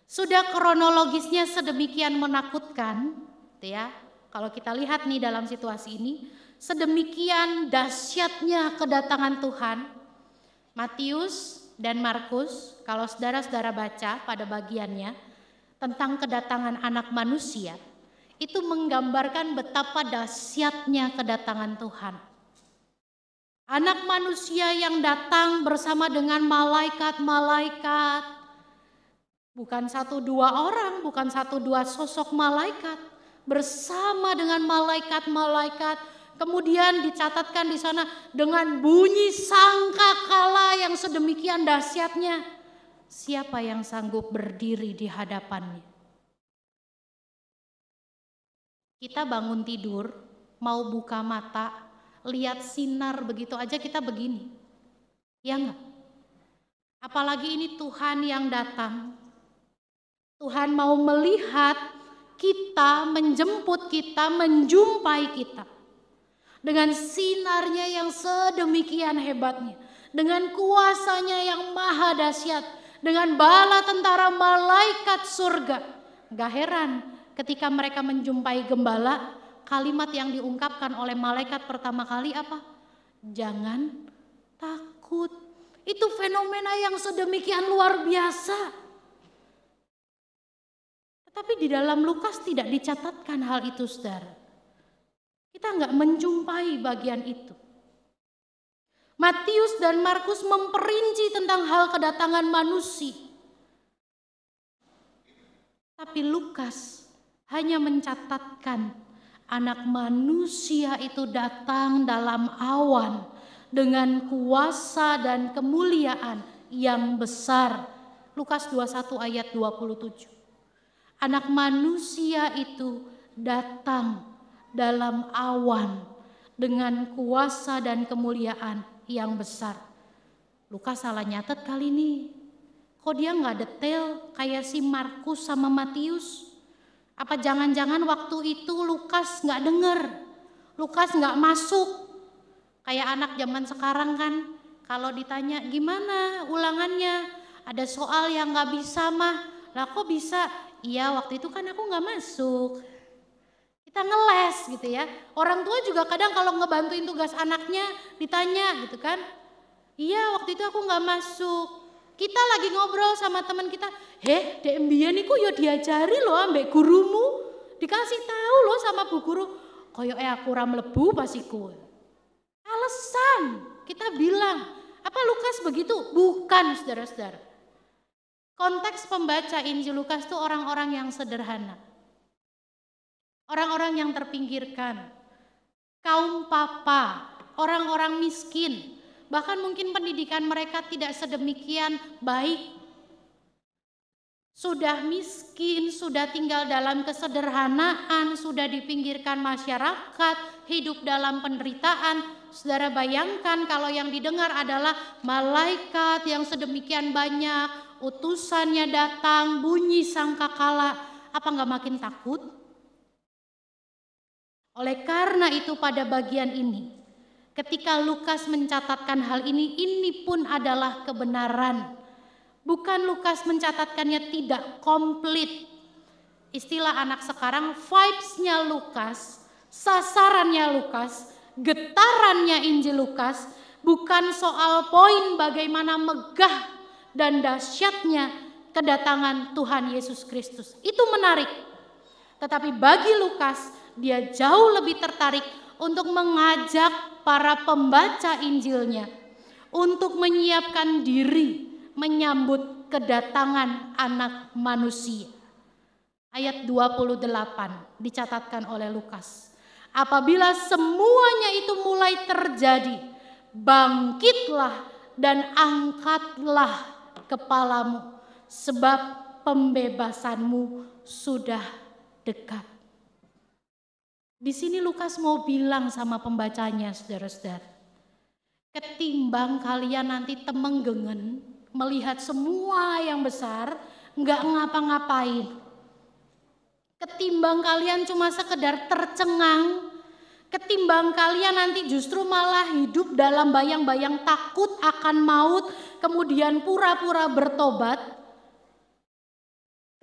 Speaker 3: Sudah kronologisnya sedemikian menakutkan, ya. Kalau kita lihat nih dalam situasi ini, sedemikian dahsyatnya kedatangan Tuhan. Matius dan Markus, kalau saudara-saudara baca pada bagiannya tentang kedatangan anak manusia, itu menggambarkan betapa dahsyatnya kedatangan Tuhan. Anak manusia yang datang bersama dengan malaikat-malaikat, bukan 1-2 orang, bukan 1-2 sosok malaikat, bersama dengan malaikat-malaikat. Kemudian dicatatkan di sana dengan bunyi sangkakala yang sedemikian dahsyatnya. Siapa yang sanggup berdiri di hadapannya? Kita bangun tidur, mau buka mata, lihat sinar begitu aja kita begini. Ya enggak? Apalagi ini Tuhan yang datang. Tuhan mau melihat kita, menjemput kita, menjumpai kita. Dengan sinarnya yang sedemikian hebatnya. Dengan kuasanya yang maha dahsyat. Dengan bala tentara malaikat surga. Gak heran ketika mereka menjumpai gembala, kalimat yang diungkapkan oleh malaikat pertama kali apa? Jangan takut. Itu fenomena yang sedemikian luar biasa. Tetapi di dalam Lukas tidak dicatatkan hal itu, saudara. Kita nggak menjumpai bagian itu. Matius dan Markus memperinci tentang hal kedatangan manusia. Tapi Lukas hanya mencatatkan anak manusia itu datang dalam awan dengan kuasa dan kemuliaan yang besar. Lukas 21 ayat 27. Anak manusia itu datang dalam awan dengan kuasa dan kemuliaan yang besar. Lukas salah nyatet kali ini. Kok dia nggak detail kayak si Markus sama Matius? Apa jangan-jangan waktu itu Lukas nggak denger? Lukas nggak masuk? Kayak anak zaman sekarang kan, kalau ditanya gimana ulangannya, ada soal yang nggak bisa mah, lah kok bisa? Iya waktu itu kan aku nggak masuk. Kita ngeles gitu ya. Orang tua juga kadang kalau ngebantuin tugas anaknya ditanya gitu kan. Iya waktu itu aku nggak masuk. Kita lagi ngobrol sama teman kita. Dek mbiyen iku yo diajari loh ambek gurumu. Dikasih tahu loh sama bu guru. Koyoke aku ora mlebu pas iku. Alasan kita bilang. Apa Lukas begitu? Bukan saudara-saudara. Konteks pembaca Injil Lukas itu orang-orang yang sederhana. Orang-orang yang terpinggirkan, kaum papa, orang-orang miskin, bahkan mungkin pendidikan mereka tidak sedemikian baik. Sudah miskin, sudah tinggal dalam kesederhanaan, sudah dipinggirkan masyarakat, hidup dalam penderitaan. Saudara bayangkan kalau yang didengar adalah malaikat yang sedemikian banyak, utusannya datang, bunyi sangkakala, apa enggak makin takut? Oleh karena itu pada bagian ini, ketika Lukas mencatatkan hal ini pun adalah kebenaran. Bukan Lukas mencatatkannya tidak komplit. Istilah anak sekarang, vibes-nya Lukas, sasarannya Lukas, getarannya Injil Lukas, bukan soal poin bagaimana megah dan dahsyatnya kedatangan Tuhan Yesus Kristus. Itu menarik. Tetapi bagi Lukas, dia jauh lebih tertarik untuk mengajak para pembaca Injilnya untuk menyiapkan diri menyambut kedatangan anak manusia. Ayat 28 dicatatkan oleh Lukas. Apabila semuanya itu mulai terjadi, bangkitlah dan angkatlah kepalamu, sebab pembebasanmu sudah dekat. Di sini Lukas mau bilang sama pembacanya, saudara-saudara, ketimbang kalian nanti temenggengen melihat semua yang besar, nggak ngapa-ngapain. Ketimbang kalian cuma sekedar tercengang, ketimbang kalian nanti justru malah hidup dalam bayang-bayang takut akan maut, kemudian pura-pura bertobat.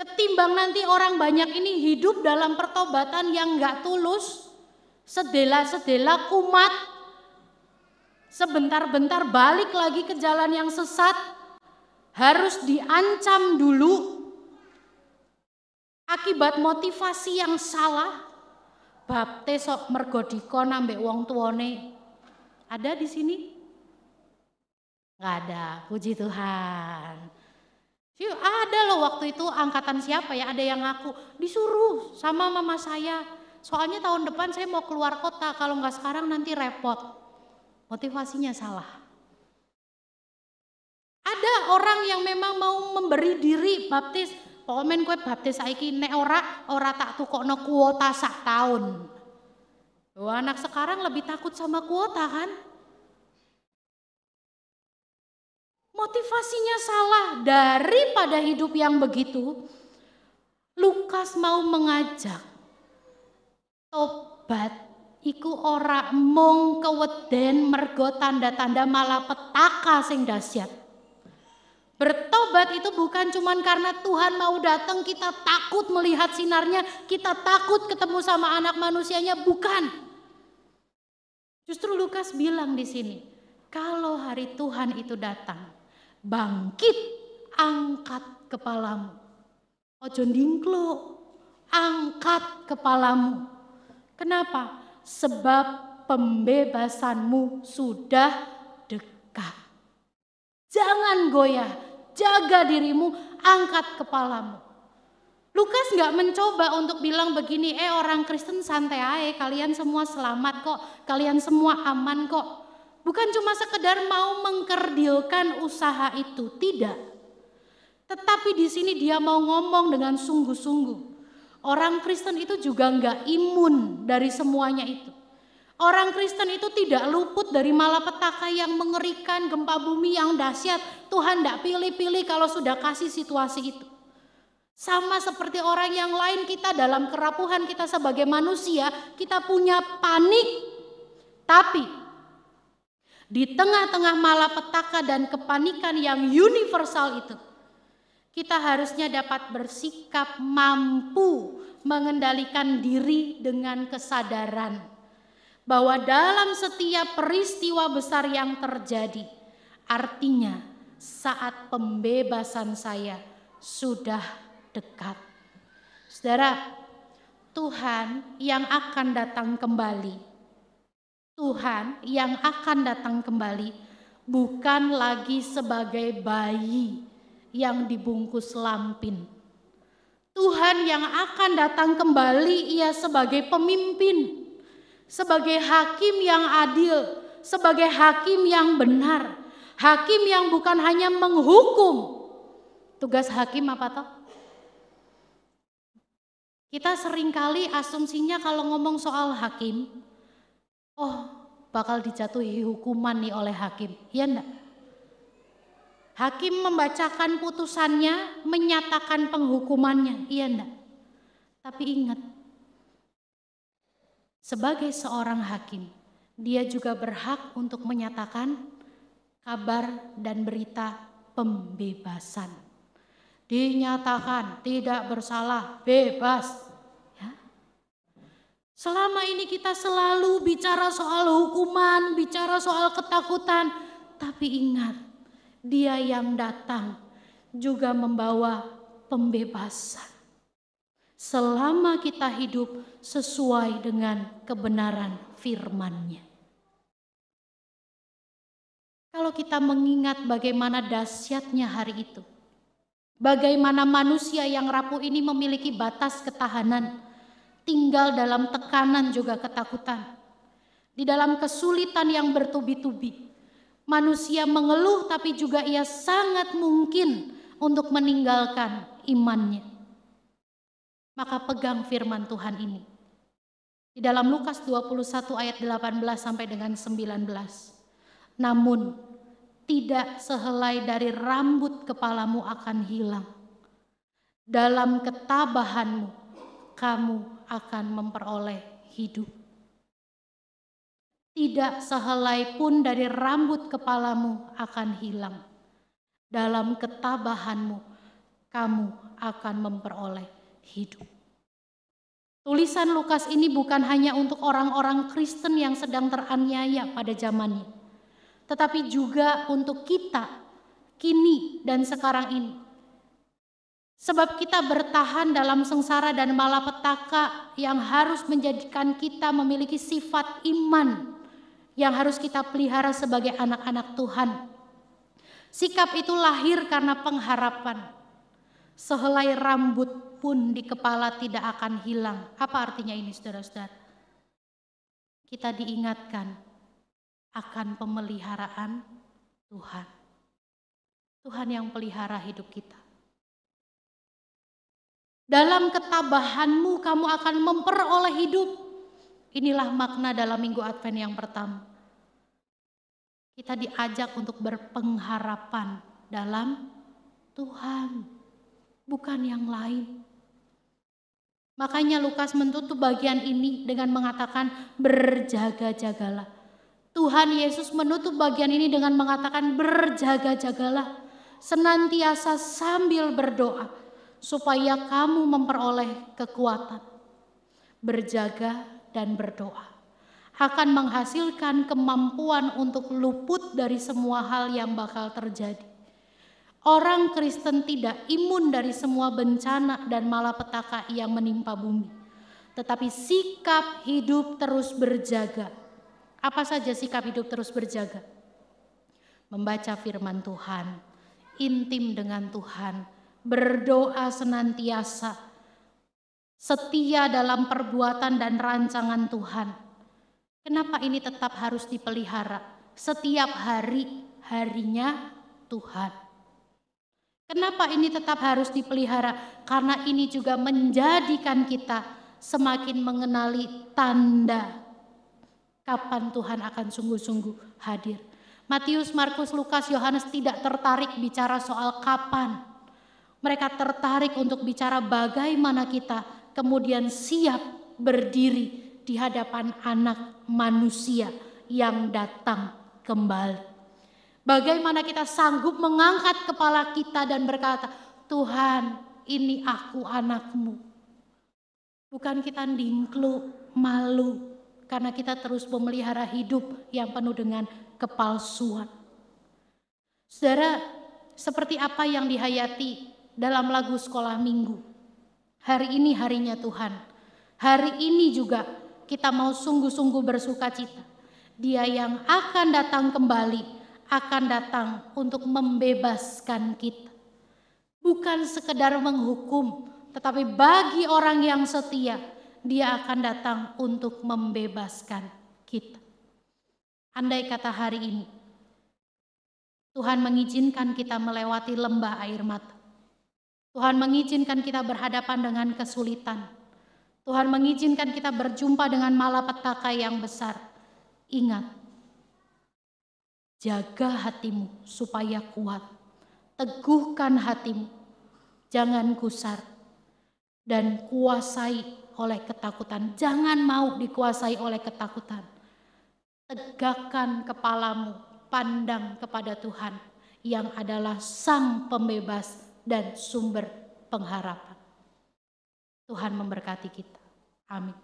Speaker 3: Ketimbang nanti orang banyak ini hidup dalam pertobatan yang nggak tulus, sedela-sedela kumat, sebentar-bentar balik lagi ke jalan yang sesat, harus diancam dulu akibat motivasi yang salah. Bapte sok mergo dikon ambek wong tuane. Ada di sini? Nggak ada, puji Tuhan. Ada loh waktu itu angkatan siapa ya, ada yang ngaku disuruh sama mama saya. Soalnya tahun depan saya mau keluar kota, kalau nggak sekarang nanti repot. Motivasinya salah. Ada orang yang memang mau memberi diri baptis. Pokoknya gue baptis saiki nek ora tak tukokno kuota sak tahun. Wah, anak sekarang lebih takut sama kuota kan? Motivasinya salah. Daripada hidup yang begitu, Lukas mau mengajak tobat iku ora mung keweden mergo tanda-tanda malapetaka sing dahsyat. Bertobat itu bukan cuman karena Tuhan mau datang kita takut melihat sinarnya, kita takut ketemu sama anak manusianya, bukan. Justru Lukas bilang di sini, kalau hari Tuhan itu datang, bangkit, angkat kepalamu. Ojo ndingklo, angkat kepalamu. Kenapa? Sebab pembebasanmu sudah dekat. Jangan goyah, jaga dirimu, angkat kepalamu. Lukas gak mencoba untuk bilang begini, orang Kristen santai aja, kalian semua selamat kok, kalian semua aman kok. Bukan cuma sekedar mau mengkerdilkan usaha itu, tidak. Tetapi di sini dia mau ngomong dengan sungguh-sungguh. Orang Kristen itu juga nggak imun dari semuanya itu. Orang Kristen itu tidak luput dari malapetaka yang mengerikan, gempa bumi yang dahsyat. Tuhan nggak pilih-pilih kalau sudah kasih situasi itu. Sama seperti orang yang lain, kita dalam kerapuhan kita sebagai manusia, kita punya panik. Tapi di tengah-tengah malapetaka dan kepanikan yang universal itu, kita harusnya dapat bersikap mampu mengendalikan diri dengan kesadaran bahwa dalam setiap peristiwa besar yang terjadi, artinya saat pembebasan saya sudah dekat. Saudara, Tuhan yang akan datang kembali, Tuhan yang akan datang kembali bukan lagi sebagai bayi yang dibungkus lampin. Tuhan yang akan datang kembali ia sebagai pemimpin, sebagai hakim yang adil, sebagai hakim yang benar, hakim yang bukan hanya menghukum. Tugas hakim apa toh? Kita seringkali asumsinya kalau ngomong soal hakim, bakal dijatuhi hukuman nih oleh hakim, ya enggak? Hakim membacakan putusannya, menyatakan penghukumannya, iya enggak? Tapi ingat, sebagai seorang hakim, dia juga berhak untuk menyatakan kabar dan berita pembebasan. Dinyatakan tidak bersalah, bebas. Ya. Selama ini kita selalu bicara soal hukuman, bicara soal ketakutan, tapi ingat, Dia yang datang juga membawa pembebasan. Selama kita hidup sesuai dengan kebenaran firman-Nya. Kalau kita mengingat bagaimana dahsyatnya hari itu, bagaimana manusia yang rapuh ini memiliki batas ketahanan, tinggal dalam tekanan juga ketakutan, di dalam kesulitan yang bertubi-tubi. Manusia mengeluh tapi juga ia sangat mungkin untuk meninggalkan imannya. Maka pegang firman Tuhan ini. Di dalam Lukas 21 ayat 18 sampai dengan 19. Namun tidak sehelai dari rambut kepalamu akan hilang. Dalam ketabahanmu kamu akan memperoleh hidup. Tidak sehelai pun dari rambut kepalamu akan hilang. Dalam ketabahanmu kamu akan memperoleh hidup. Tulisan Lukas ini bukan hanya untuk orang-orang Kristen yang sedang teraniaya pada zamannya, tetapi juga untuk kita kini dan sekarang ini. Sebab kita bertahan dalam sengsara dan malapetaka yang harus menjadikan kita memiliki sifat iman yang harus kita pelihara sebagai anak-anak Tuhan. Sikap itu lahir karena pengharapan. sehelai rambut pun di kepala tidak akan hilang. Apa artinya ini, saudara-saudara? Kita diingatkan akan pemeliharaan Tuhan. Tuhan yang pelihara hidup kita. Dalam ketabahanmu kamu akan memperoleh hidup. Inilah makna dalam Minggu Advent yang pertama. Kita diajak untuk berpengharapan dalam Tuhan, bukan yang lain. Makanya Lukas menutup bagian ini dengan mengatakan berjaga-jagalah. Tuhan Yesus menutup bagian ini dengan mengatakan berjaga-jagalah, senantiasa sambil berdoa supaya kamu memperoleh kekuatan. Berjaga dan berdoa akan menghasilkan kemampuan untuk luput dari semua hal yang bakal terjadi. Orang Kristen tidak imun dari semua bencana dan malapetaka yang menimpa bumi. Tetapi sikap hidup terus berjaga. Apa saja sikap hidup terus berjaga? Membaca firman Tuhan, intim dengan Tuhan, berdoa senantiasa, setia dalam perbuatan dan rancangan Tuhan. Kenapa ini tetap harus dipelihara? Setiap hari-harinya Tuhan. Kenapa ini tetap harus dipelihara? Karena ini juga menjadikan kita semakin mengenali tanda kapan Tuhan akan sungguh-sungguh hadir. Matius, Markus, Lukas, Yohanes tidak tertarik bicara soal kapan. Mereka tertarik untuk bicara bagaimana kita kemudian siap berdiri di hadapan Anak Manusia yang datang kembali. Bagaimana kita sanggup mengangkat kepala kita dan berkata, Tuhan, ini aku anakmu. Bukan kita dingklu, malu, karena kita terus memelihara hidup yang penuh dengan kepalsuan. Saudara, seperti apa yang dihayati dalam lagu sekolah minggu. Hari ini harinya Tuhan. Hari ini juga kita mau sungguh-sungguh bersuka cita. Dia yang akan datang kembali, akan datang untuk membebaskan kita. Bukan sekedar menghukum, tetapi bagi orang yang setia, dia akan datang untuk membebaskan kita. Andai kata hari ini, Tuhan mengizinkan kita melewati lembah air mata. Tuhan mengizinkan kita berhadapan dengan kesulitan. Tuhan mengizinkan kita berjumpa dengan malapetaka yang besar. Ingat, jaga hatimu supaya kuat. Teguhkan hatimu, jangan gusar. Dan kuasai oleh ketakutan. Jangan mau dikuasai oleh ketakutan. Tegakkan kepalamu, pandang kepada Tuhan yang adalah Sang Pembebas dan sumber pengharapan. Tuhan memberkati kita. Amin.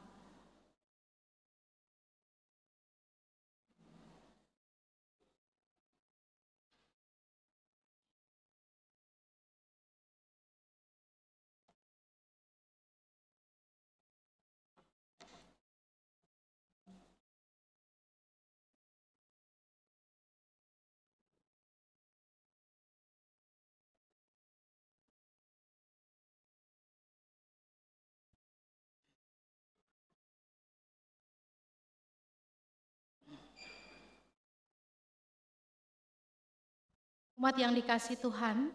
Speaker 3: Umat yang dikasihi Tuhan,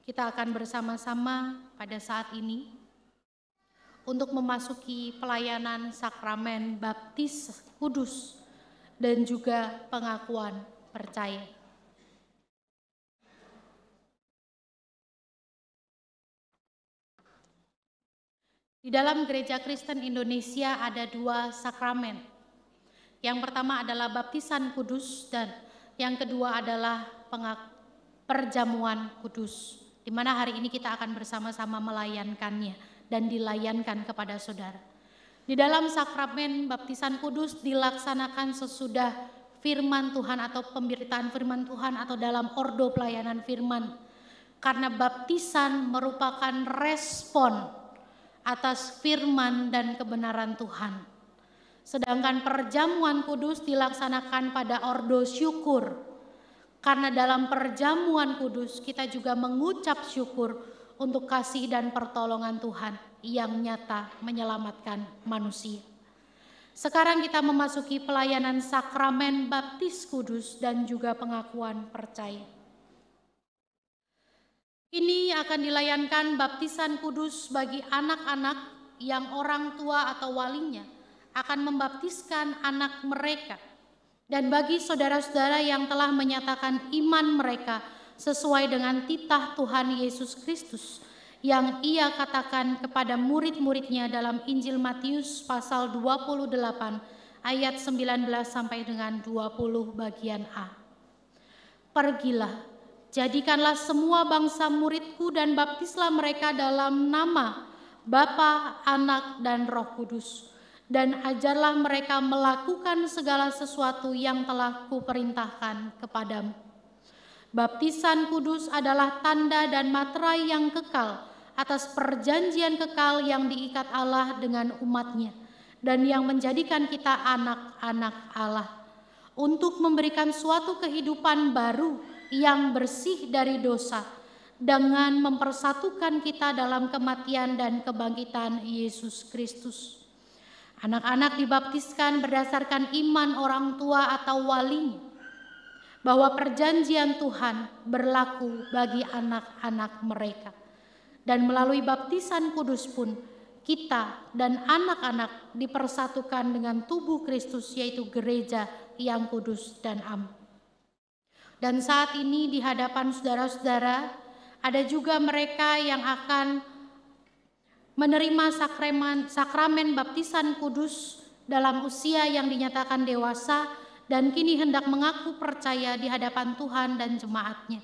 Speaker 3: kita akan bersama-sama pada saat ini untuk memasuki pelayanan sakramen baptis kudus dan juga pengakuan percaya. Di dalam Gereja Kristen Indonesia ada 2 sakramen. Yang pertama adalah baptisan kudus dan yang kedua adalah perjamuan kudus, di mana hari ini kita akan bersama-sama melayankannya dan dilayankan kepada saudara. Di dalam sakramen baptisan kudus dilaksanakan sesudah firman Tuhan atau pemberitaan firman Tuhan atau dalam ordo pelayanan firman. Karena baptisan merupakan respon atas firman dan kebenaran Tuhan. Sedangkan perjamuan kudus dilaksanakan pada ordo syukur. Karena dalam perjamuan kudus kita juga mengucap syukur untuk kasih dan pertolongan Tuhan yang nyata menyelamatkan manusia. Sekarang kita memasuki pelayanan sakramen baptis kudus dan juga pengakuan percaya. Ini akan dilayankan baptisan kudus bagi anak-anak yang orang tua atau walinya akan membaptiskan anak mereka, dan bagi saudara-saudara yang telah menyatakan iman mereka sesuai dengan titah Tuhan Yesus Kristus yang ia katakan kepada murid-muridnya dalam Injil Matius pasal 28 ayat 19 sampai dengan 20 bagian A. Pergilah, jadikanlah semua bangsa muridku dan baptislah mereka dalam nama Bapa, Anak, dan Roh Kudus, dan ajarlah mereka melakukan segala sesuatu yang telah kuperintahkan kepadamu. Baptisan kudus adalah tanda dan materai yang kekal atas perjanjian kekal yang diikat Allah dengan umat-Nya dan yang menjadikan kita anak-anak Allah, untuk memberikan suatu kehidupan baru yang bersih dari dosa, dengan mempersatukan kita dalam kematian dan kebangkitan Yesus Kristus. Anak-anak dibaptiskan berdasarkan iman orang tua atau walinya, bahwa perjanjian Tuhan berlaku bagi anak-anak mereka. Dan melalui baptisan kudus pun, kita dan anak-anak dipersatukan dengan tubuh Kristus, yaitu gereja yang kudus dan am. Dan saat ini di hadapan saudara-saudara, ada juga mereka yang akan menerima sakramen baptisan kudus dalam usia yang dinyatakan dewasa dan kini hendak mengaku percaya di hadapan Tuhan dan jemaat-Nya.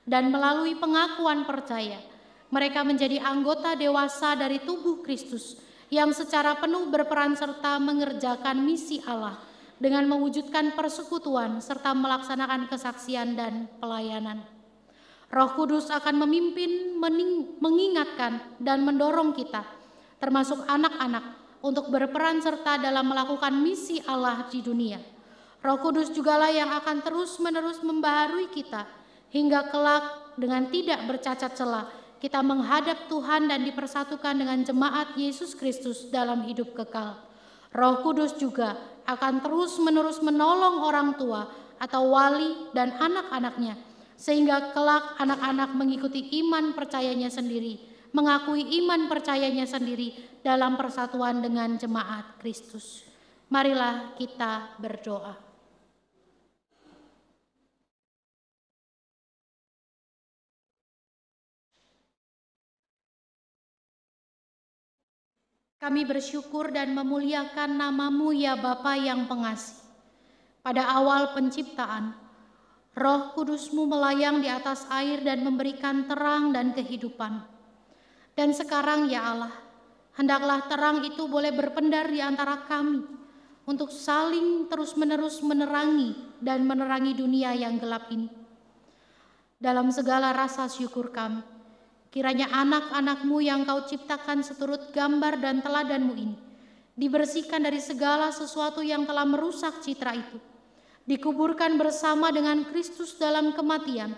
Speaker 3: Dan melalui pengakuan percaya, mereka menjadi anggota dewasa dari tubuh Kristus yang secara penuh berperan serta mengerjakan misi Allah dengan mewujudkan persekutuan serta melaksanakan kesaksian dan pelayanan. Roh Kudus akan memimpin, mengingatkan, dan mendorong kita, termasuk anak-anak, untuk berperan serta dalam melakukan misi Allah di dunia. Roh Kudus jugalah yang akan terus-menerus membaharui kita, hingga kelak dengan tidak bercacat celah, kita menghadap Tuhan dan dipersatukan dengan jemaat Yesus Kristus dalam hidup kekal. Roh Kudus juga akan terus-menerus menolong orang tua atau wali dan anak-anaknya, sehingga kelak anak-anak mengikuti iman percayanya sendiri, mengakui iman percayanya sendiri dalam persatuan dengan jemaat Kristus. Marilah kita berdoa. Kami bersyukur dan memuliakan nama-Mu ya Bapa yang pengasih. Pada awal penciptaan, Roh Kudus-Mu melayang di atas air dan memberikan terang dan kehidupan. Dan sekarang ya Allah, hendaklah terang itu boleh berpendar di antara kami untuk saling terus-menerus menerangi dan menerangi dunia yang gelap ini. Dalam segala rasa syukur kami, kiranya anak-anak-Mu yang Kau ciptakan seturut gambar dan teladan-Mu ini dibersihkan dari segala sesuatu yang telah merusak citra itu, dikuburkan bersama dengan Kristus dalam kematian,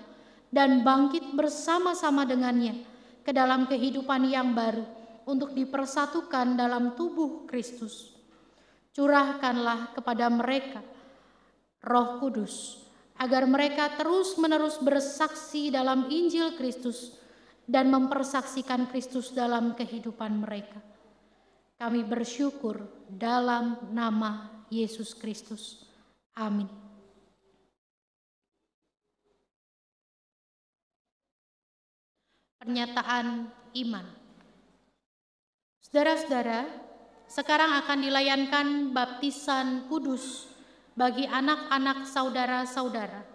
Speaker 3: dan bangkit bersama-sama dengannya ke dalam kehidupan yang baru untuk dipersatukan dalam tubuh Kristus. Curahkanlah kepada mereka Roh Kudus, agar mereka terus-menerus bersaksi dalam Injil Kristus dan mempersaksikan Kristus dalam kehidupan mereka. Kami bersyukur dalam nama Yesus Kristus. Amin. Pernyataan iman. Saudara-saudara, sekarang akan dilayankan baptisan kudus bagi anak-anak saudara-saudara.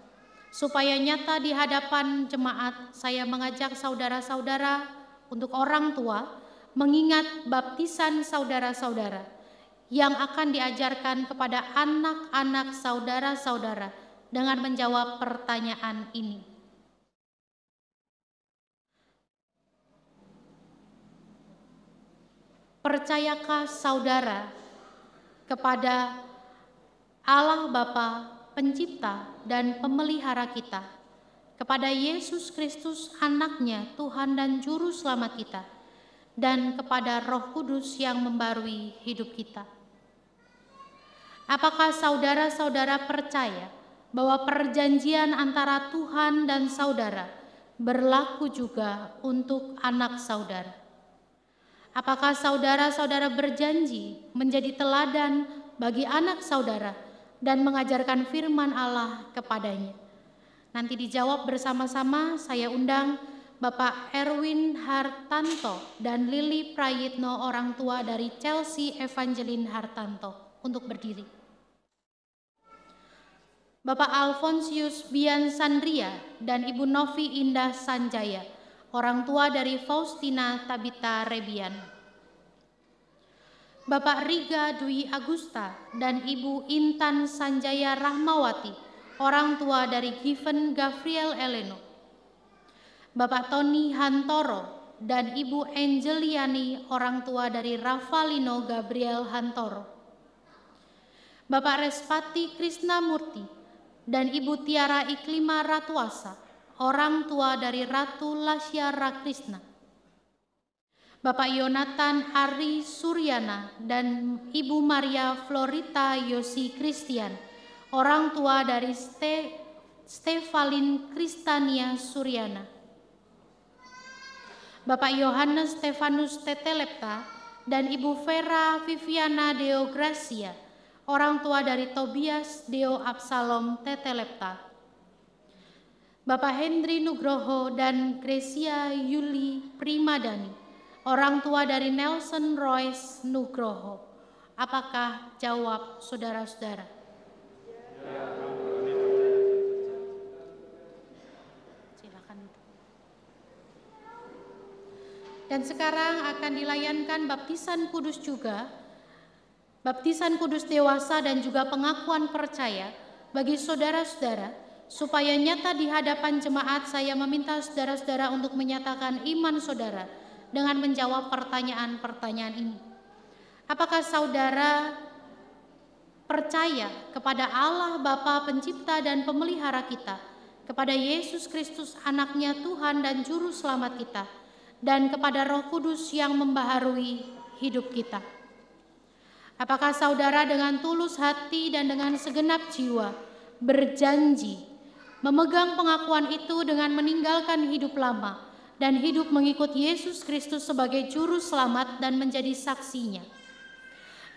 Speaker 3: Supaya nyata di hadapan jemaat, saya mengajak saudara-saudara untuk orang tua mengingat baptisan saudara-saudara yang akan diajarkan kepada anak-anak saudara-saudara dengan menjawab pertanyaan ini. Percayakah saudara kepada Allah Bapa, Pencipta dan Pemelihara kita, kepada Yesus Kristus anaknya Tuhan dan Juru Selamat kita, dan kepada Roh Kudus yang membarui hidup kita. Apakah saudara-saudara percaya bahwa perjanjian antara Tuhan dan saudara berlaku juga untuk anak saudara? Apakah saudara-saudara berjanji menjadi teladan bagi anak saudara dan mengajarkan firman Allah kepadanya? Nanti dijawab bersama-sama. Saya undang Bapak Erwin Hartanto dan Lili Prayitno, orang tua dari Chelsea Evangeline Hartanto, untuk berdiri. Bapak Alfonsius Bian Sandria dan Ibu Novi Indah Sanjaya, orang tua dari Faustina Tabita Rebian. Bapak Riga Dwi Agusta dan Ibu Intan Sanjaya Rahmawati, orang tua dari Given Gabriel Eleno. Bapak Tony Hantoro dan Ibu Angeliani, orang tua dari Ravalino Gabriel Hantoro. Bapak Respati Krisnamurti dan Ibu Tiara Iklima Ratuasa, orang tua dari Ratu Lasya Rakrisna. Bapak Yonatan Ari Suryana dan Ibu Maria Florita Yosi Kristian, orang tua dari Stefalin Kristania Suryana. Bapak Yohanes Stefanus Tetelepta dan Ibu Vera Viviana Deo Gracia, orang tua dari Tobias Deo Absalom Tetelepta. Bapak Hendri Nugroho dan Grecia Yuli Primadani, orang tua dari Nelson Royce Nugroho. Apakah jawab saudara-saudara? Silakan. Dan sekarang akan dilayankan baptisan kudus juga, baptisan kudus dewasa dan juga pengakuan percaya bagi saudara-saudara, supaya nyata di hadapan jemaat. Saya meminta saudara-saudara untuk menyatakan iman saudara dengan menjawab pertanyaan-pertanyaan ini. Apakah saudara percaya kepada Allah Bapa Pencipta dan Pemelihara kita, kepada Yesus Kristus anaknya Tuhan dan Juru Selamat kita, dan kepada Roh Kudus yang membaharui hidup kita? Apakah saudara dengan tulus hati dan dengan segenap jiwa berjanji memegang pengakuan itu dengan meninggalkan hidup lama dan hidup mengikut Yesus Kristus sebagai Juru Selamat dan menjadi saksinya?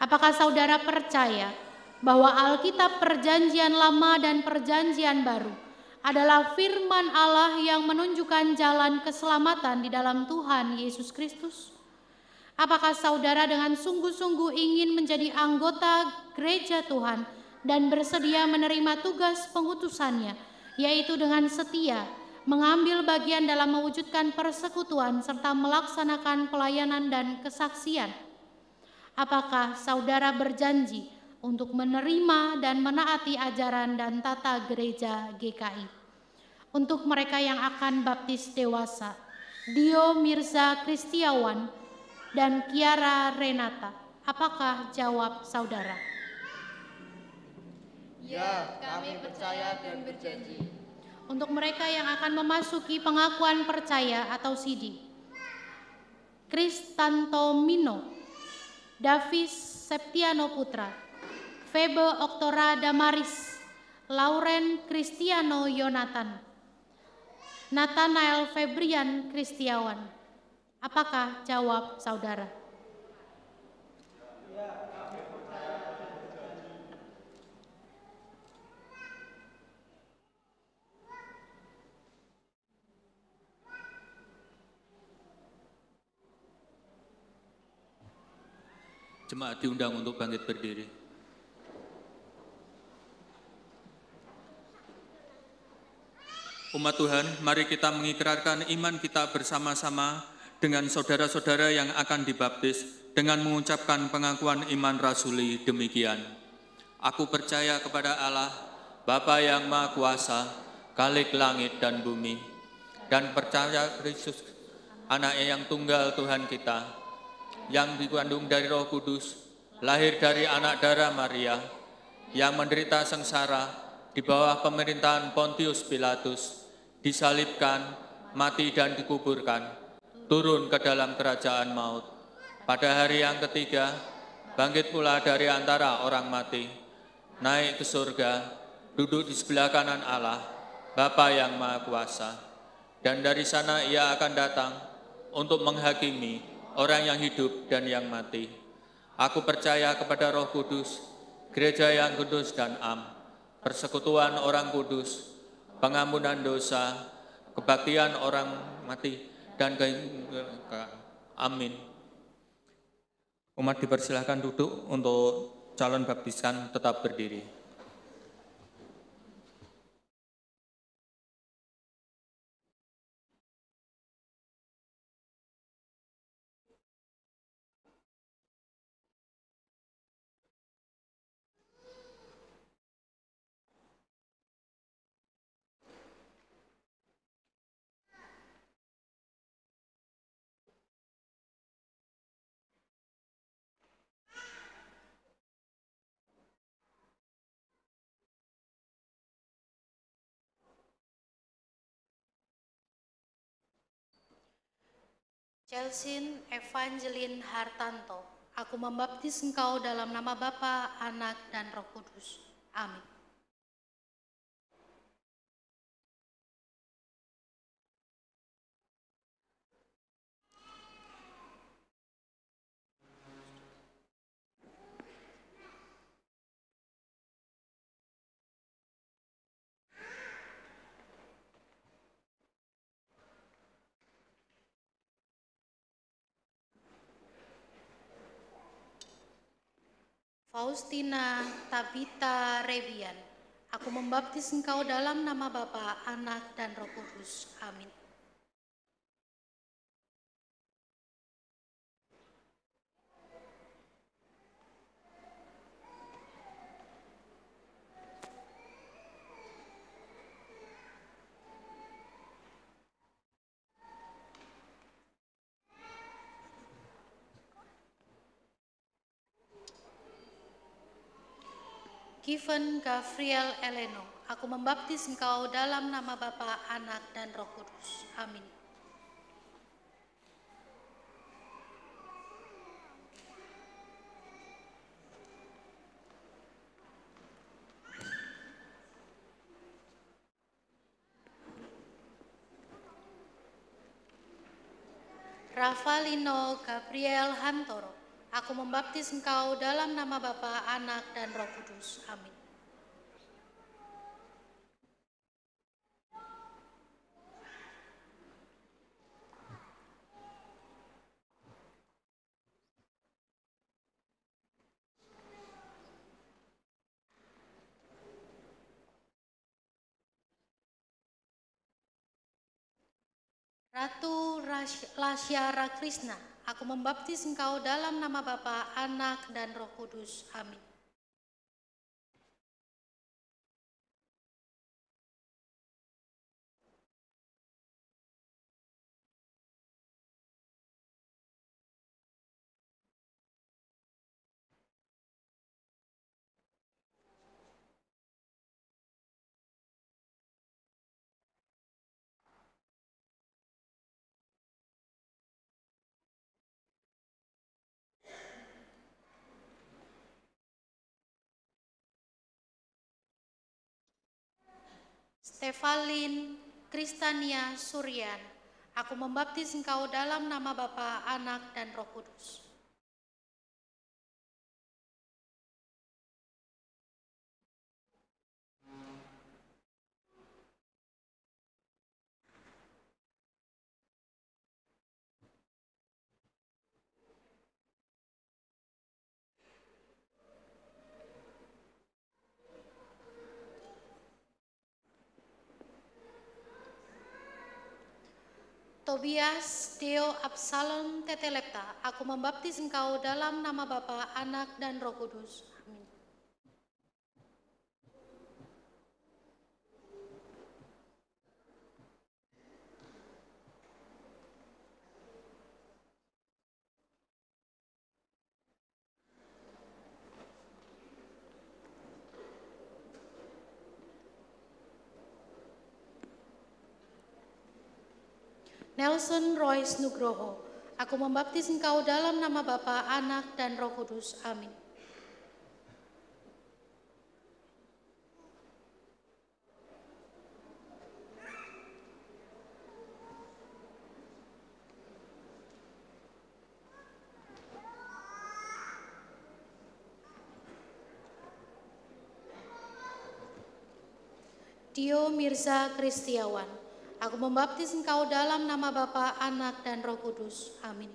Speaker 3: Apakah saudara percaya bahwa Alkitab Perjanjian Lama dan Perjanjian Baru adalah firman Allah yang menunjukkan jalan keselamatan di dalam Tuhan Yesus Kristus? Apakah saudara dengan sungguh-sungguh ingin menjadi anggota gereja Tuhan dan bersedia menerima tugas pengutusannya, yaitu dengan setia mengambil bagian dalam mewujudkan persekutuan serta melaksanakan pelayanan dan kesaksian? Apakah saudara berjanji untuk menerima dan menaati ajaran dan tata gereja GKI? Untuk mereka yang akan baptis dewasa, Dio Mirza Kristiawan dan Kiara Renata, apakah jawab saudara?
Speaker 5: Ya, kami percaya dan berjanji.
Speaker 3: Untuk mereka yang akan memasuki pengakuan percaya atau CD, Kristanto Mino, Davis Septiano Putra, Febe Oktora Damaris, Lauren Kristiano Yonatan, Nathanael Febrian Kristiawan. Apakah jawab saudara?
Speaker 1: Jemaat diundang untuk bangkit berdiri. Umat Tuhan, mari kita mengikrarkan iman kita bersama-sama dengan saudara-saudara yang akan dibaptis dengan mengucapkan pengakuan iman rasuli demikian. Aku percaya kepada Allah, Bapa yang Maha Kuasa, Khalik langit dan bumi, dan percaya Kristus, Anaknya yang tunggal Tuhan kita, yang dikandung dari Roh Kudus, lahir dari anak darah Maria, yang menderita sengsara di bawah pemerintahan Pontius Pilatus, disalibkan, mati dan dikuburkan, turun ke dalam kerajaan maut. Pada hari yang ketiga, bangkit pula dari antara orang mati, naik ke surga, duduk di sebelah kanan Allah, Bapa yang Maha Kuasa. Dan dari sana ia akan datang untuk menghakimi orang yang hidup dan yang mati. Aku percaya kepada Roh Kudus, gereja yang kudus dan am, persekutuan orang kudus, pengampunan dosa, kebaktian orang mati, dan amin. Umat dipersilahkan duduk, untuk calon baptisan tetap berdiri.
Speaker 3: Celsin Evangeline Hartanto, aku membaptis engkau dalam nama Bapa, Anak, dan Roh Kudus. Amin. Faustina Tabita Rebian, aku membaptis engkau dalam nama Bapa, Anak, dan Roh Kudus. Amin. Given Gabriel Eleno, aku membaptis engkau dalam nama Bapa, Anak, dan Roh Kudus. Amin. Ravalino Gabriel Hantoro, aku membaptis engkau dalam nama Bapa, Anak, dan Roh Kudus. Amin. Ratu Lasyara Krishna, aku membaptis engkau dalam nama Bapa, Anak, dan Roh Kudus. Amin. Stefalin Kristania Suryan, aku membaptis engkau dalam nama Bapa, Anak, dan Roh Kudus. Tobias Deo Absalom Tetelepta, aku membaptis engkau dalam nama Bapa, Anak, dan Roh Kudus. Amin. Nelson Royce Nugroho. Aku membaptis engkau dalam nama Bapa, Anak, dan Roh Kudus. Amin. Dio Mirza Kristiawan. Aku membaptis engkau dalam nama Bapa, Anak, dan Roh Kudus. Amin.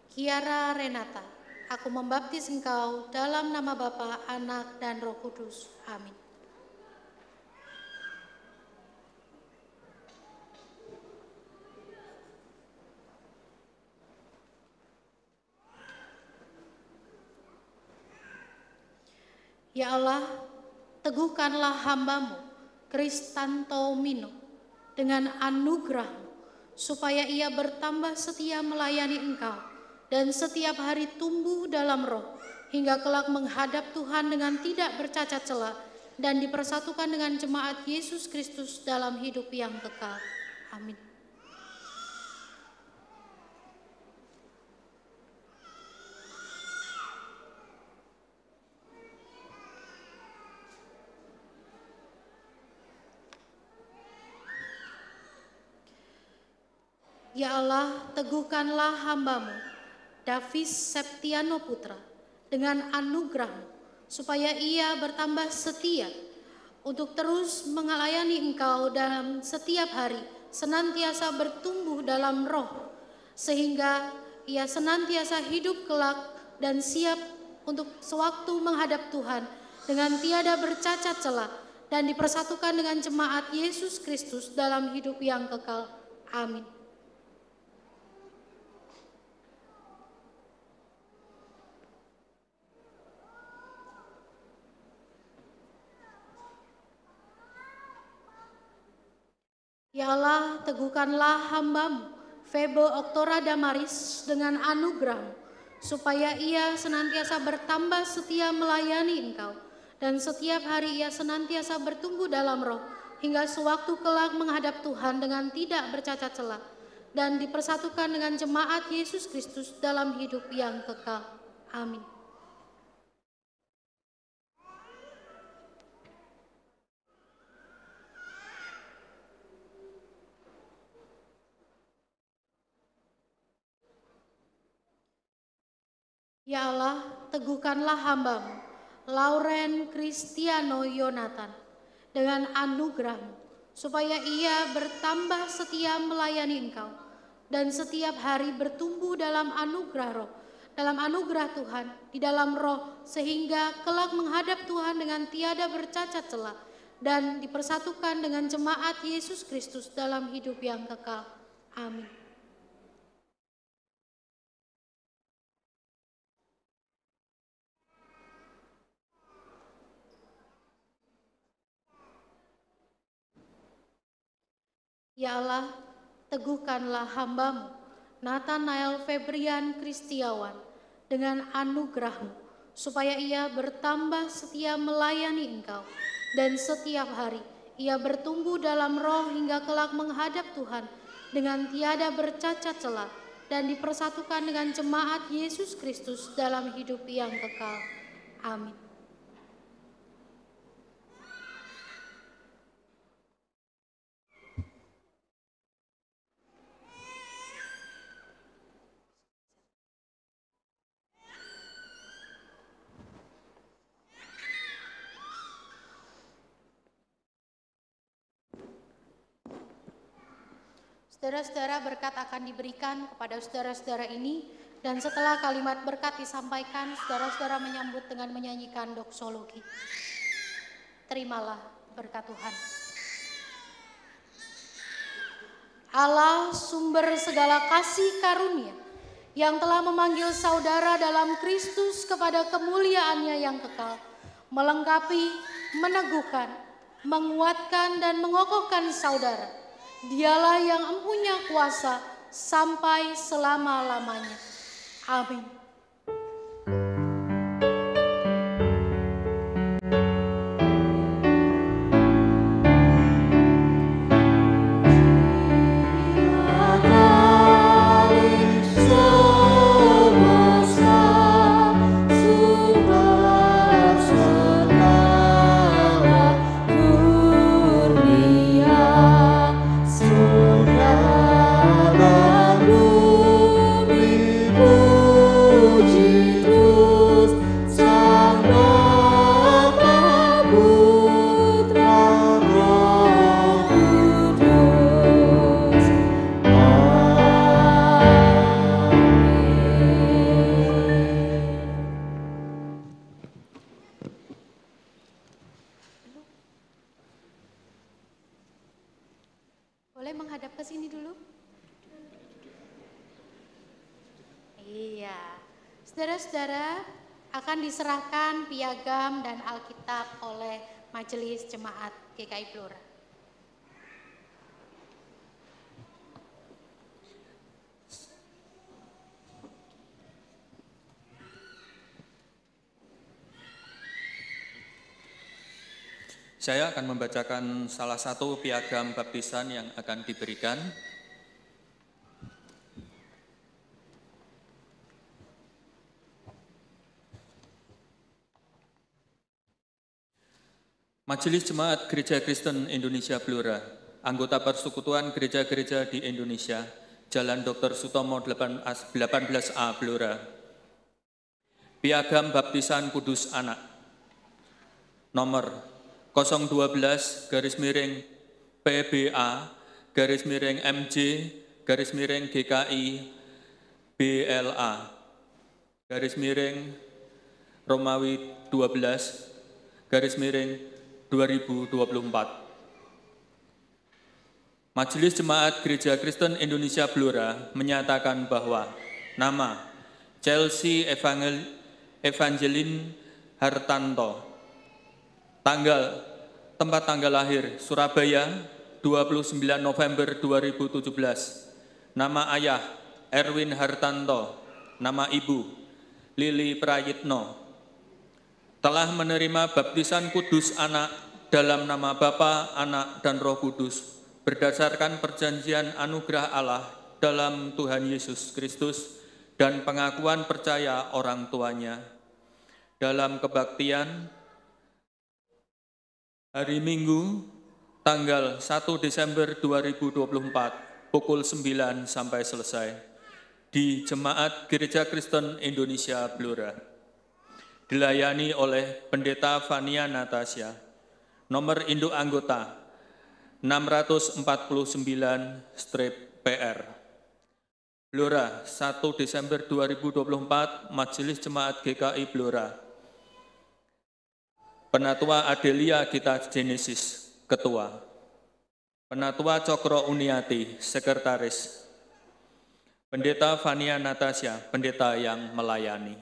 Speaker 3: Kiara Renata. Aku membaptis engkau dalam nama Bapa, Anak, dan Roh Kudus. Amin. Ya Allah, teguhkanlah hamba-Mu, Kristanto Mino, dengan anugerah-Mu, supaya ia bertambah setia melayani Engkau, dan setiap hari tumbuh dalam roh, hingga kelak menghadap Tuhan dengan tidak bercacat celah, dan dipersatukan dengan jemaat Yesus Kristus dalam hidup yang kekal. Amin. Ya Allah, teguhkanlah hamba-Mu, Davis Septiano Putra, dengan anugerah-Mu, supaya ia bertambah setia untuk terus melayani Engkau dalam setiap hari, senantiasa bertumbuh dalam roh, sehingga ia senantiasa hidup kelak dan siap untuk sewaktu menghadap Tuhan dengan tiada bercacat celah dan dipersatukan dengan jemaat Yesus Kristus dalam hidup yang kekal. Amin. Ya Allah, teguhkanlah hamba-Mu, Febe Oktora Damaris, dengan anugerah-Mu, supaya ia senantiasa bertambah setia melayani Engkau, dan setiap hari ia senantiasa bertumbuh dalam roh, hingga sewaktu kelak menghadap Tuhan dengan tidak bercacat celah, dan dipersatukan dengan jemaat Yesus Kristus dalam hidup yang kekal. Amin. Ya Allah, teguhkanlah hamba-Mu, Lauren Kristiano Yonatan, dengan anugerah-Mu, supaya ia bertambah setia melayani Engkau, dan setiap hari bertumbuh dalam anugerah roh, dalam anugerah Tuhan, di dalam roh, sehingga kelak menghadap Tuhan dengan tiada bercacat celah, dan dipersatukan dengan jemaat Yesus Kristus dalam hidup yang kekal. Amin. Ya Allah, teguhkanlah hamba-Mu, Nathanael Febrian Kristiawan, dengan anugerah-Mu, supaya ia bertambah setia melayani Engkau, dan setiap hari ia bertumbuh dalam roh hingga kelak menghadap Tuhan dengan tiada bercacat celah, dan dipersatukan dengan jemaat Yesus Kristus dalam hidup yang kekal. Amin. Saudara-saudara, berkat akan diberikan kepada saudara-saudara ini, dan setelah kalimat berkat disampaikan, saudara-saudara menyambut dengan menyanyikan doksologi. Terimalah berkat Tuhan. Allah, sumber segala kasih karunia, yang telah memanggil saudara dalam Kristus kepada kemuliaannya yang kekal, melengkapi, meneguhkan, menguatkan, dan mengokohkan saudara Dialah yang empunya kuasa sampai selama-lamanya. Amin. Boleh menghadap ke sini dulu? Iya. Saudara-saudara, akan diserahkan piagam dan Alkitab oleh Majelis Jemaat GKI Blora.
Speaker 1: Saya akan membacakan salah satu piagam baptisan yang akan diberikan. Majelis Jemaat Gereja Kristen Indonesia Blora, anggota Persekutuan Gereja-Gereja di Indonesia, Jalan Dr. Sutomo 18A Blora. Piagam Baptisan Kudus Anak. Nomor 012-PBA-MJ-GKI BLA Romawi 12-2024. Majelis Jemaat Gereja Kristen Indonesia Blora menyatakan bahwa nama Chelsea Evangeline Hartanto, tempat tanggal lahir Surabaya 29 November 2017, nama ayah Erwin Hartanto, nama ibu Lili Prayitno, telah menerima baptisan kudus anak dalam nama Bapa, Anak, dan Roh Kudus berdasarkan perjanjian anugerah Allah dalam Tuhan Yesus Kristus dan pengakuan percaya orang tuanya. Dalam kebaktian hari Minggu, tanggal 1 Desember 2024, pukul 9 sampai selesai, di Jemaat Gereja Kristen Indonesia Blora. Dilayani oleh Pendeta Vania Natasha, nomor induk anggota 649-PR. Blora, 1 Desember 2024, Majelis Jemaat GKI Blora. Penatua Adelia Gita Genesis, Ketua. Penatua Cokro Uniati, Sekretaris. Pendeta Vania Natasha, pendeta yang melayani.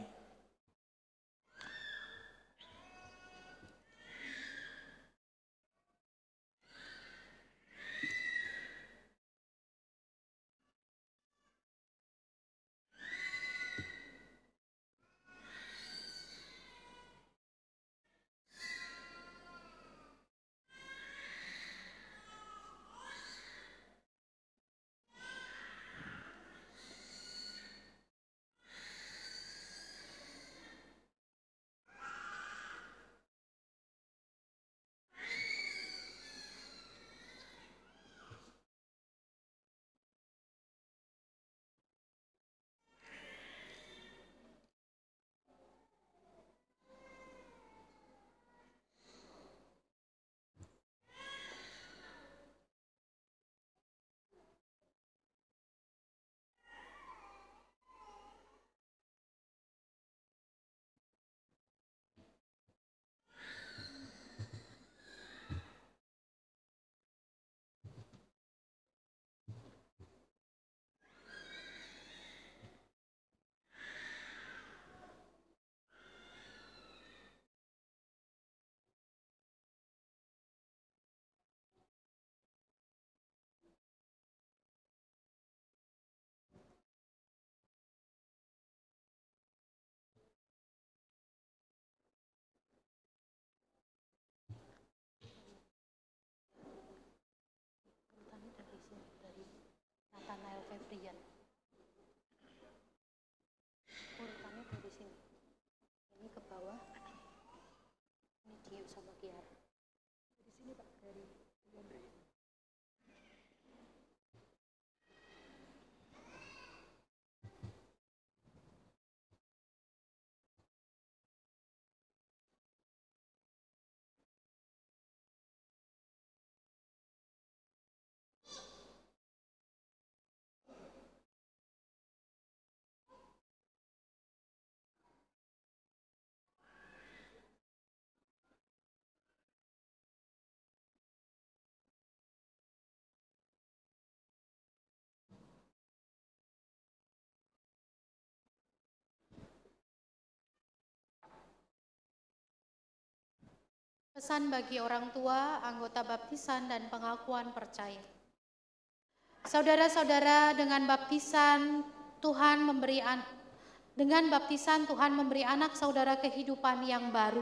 Speaker 3: Rian. Urutannya dari sini. Ini ke bawah. Ini Dio sama Kiara. Di sini Pak, dari Rian. Pesan bagi orang tua, anggota baptisan, dan pengakuan percaya. Saudara-saudara, dengan baptisan Tuhan memberi anak saudara kehidupan yang baru.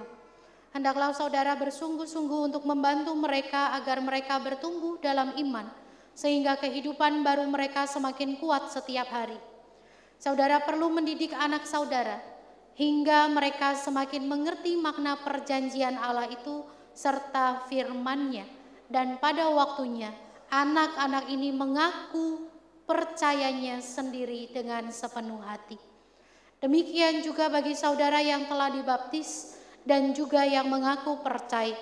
Speaker 3: Hendaklah saudara bersungguh-sungguh untuk membantu mereka agar mereka bertumbuh dalam iman, sehingga kehidupan baru mereka semakin kuat setiap hari. Saudara perlu mendidik anak saudara, hingga mereka semakin mengerti makna perjanjian Allah itu serta firman-Nya, dan pada waktunya anak-anak ini mengaku percayanya sendiri dengan sepenuh hati. Demikian juga bagi saudara yang telah dibaptis dan juga yang mengaku percaya.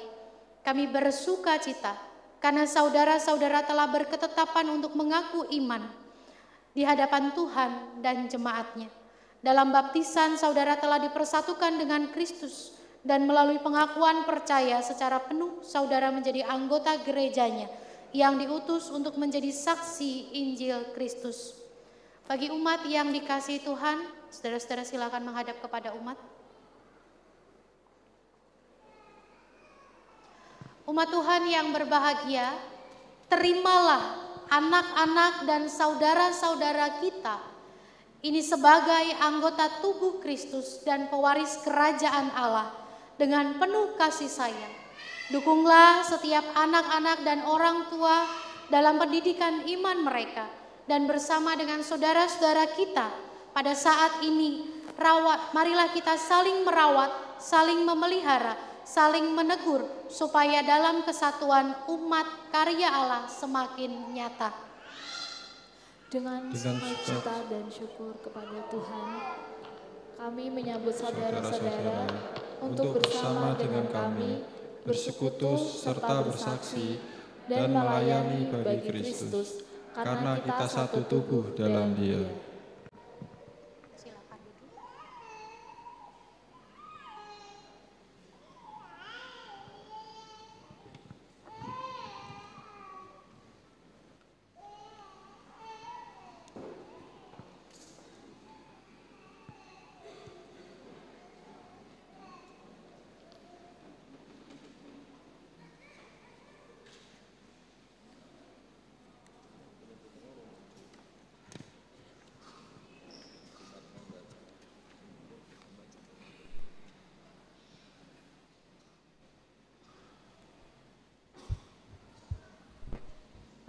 Speaker 3: Kami bersuka cita karena saudara-saudara telah berketetapan untuk mengaku iman di hadapan Tuhan dan jemaat-Nya. Dalam baptisan, saudara telah dipersatukan dengan Kristus, dan melalui pengakuan percaya secara penuh, saudara menjadi anggota gerejanya yang diutus untuk menjadi saksi Injil Kristus. Bagi umat yang dikasihi Tuhan, saudara-saudara silakan menghadap kepada umat. Umat Tuhan yang berbahagia, terimalah anak-anak dan saudara-saudara kita ini sebagai anggota tubuh Kristus dan pewaris kerajaan Allah dengan penuh kasih sayang. Dukunglah setiap anak-anak dan orang tua dalam pendidikan iman mereka, dan bersama dengan saudara-saudara kita pada saat ini, marilah kita saling merawat, saling memelihara, saling menegur, supaya dalam kesatuan umat karya Allah semakin nyata.
Speaker 6: Dengan sukacita dan syukur kepada Tuhan, kami menyambut saudara-saudara untuk bersama dengan kami bersekutu serta bersaksi dan melayani bagi Kristus, karena kita satu tubuh dalam Dia.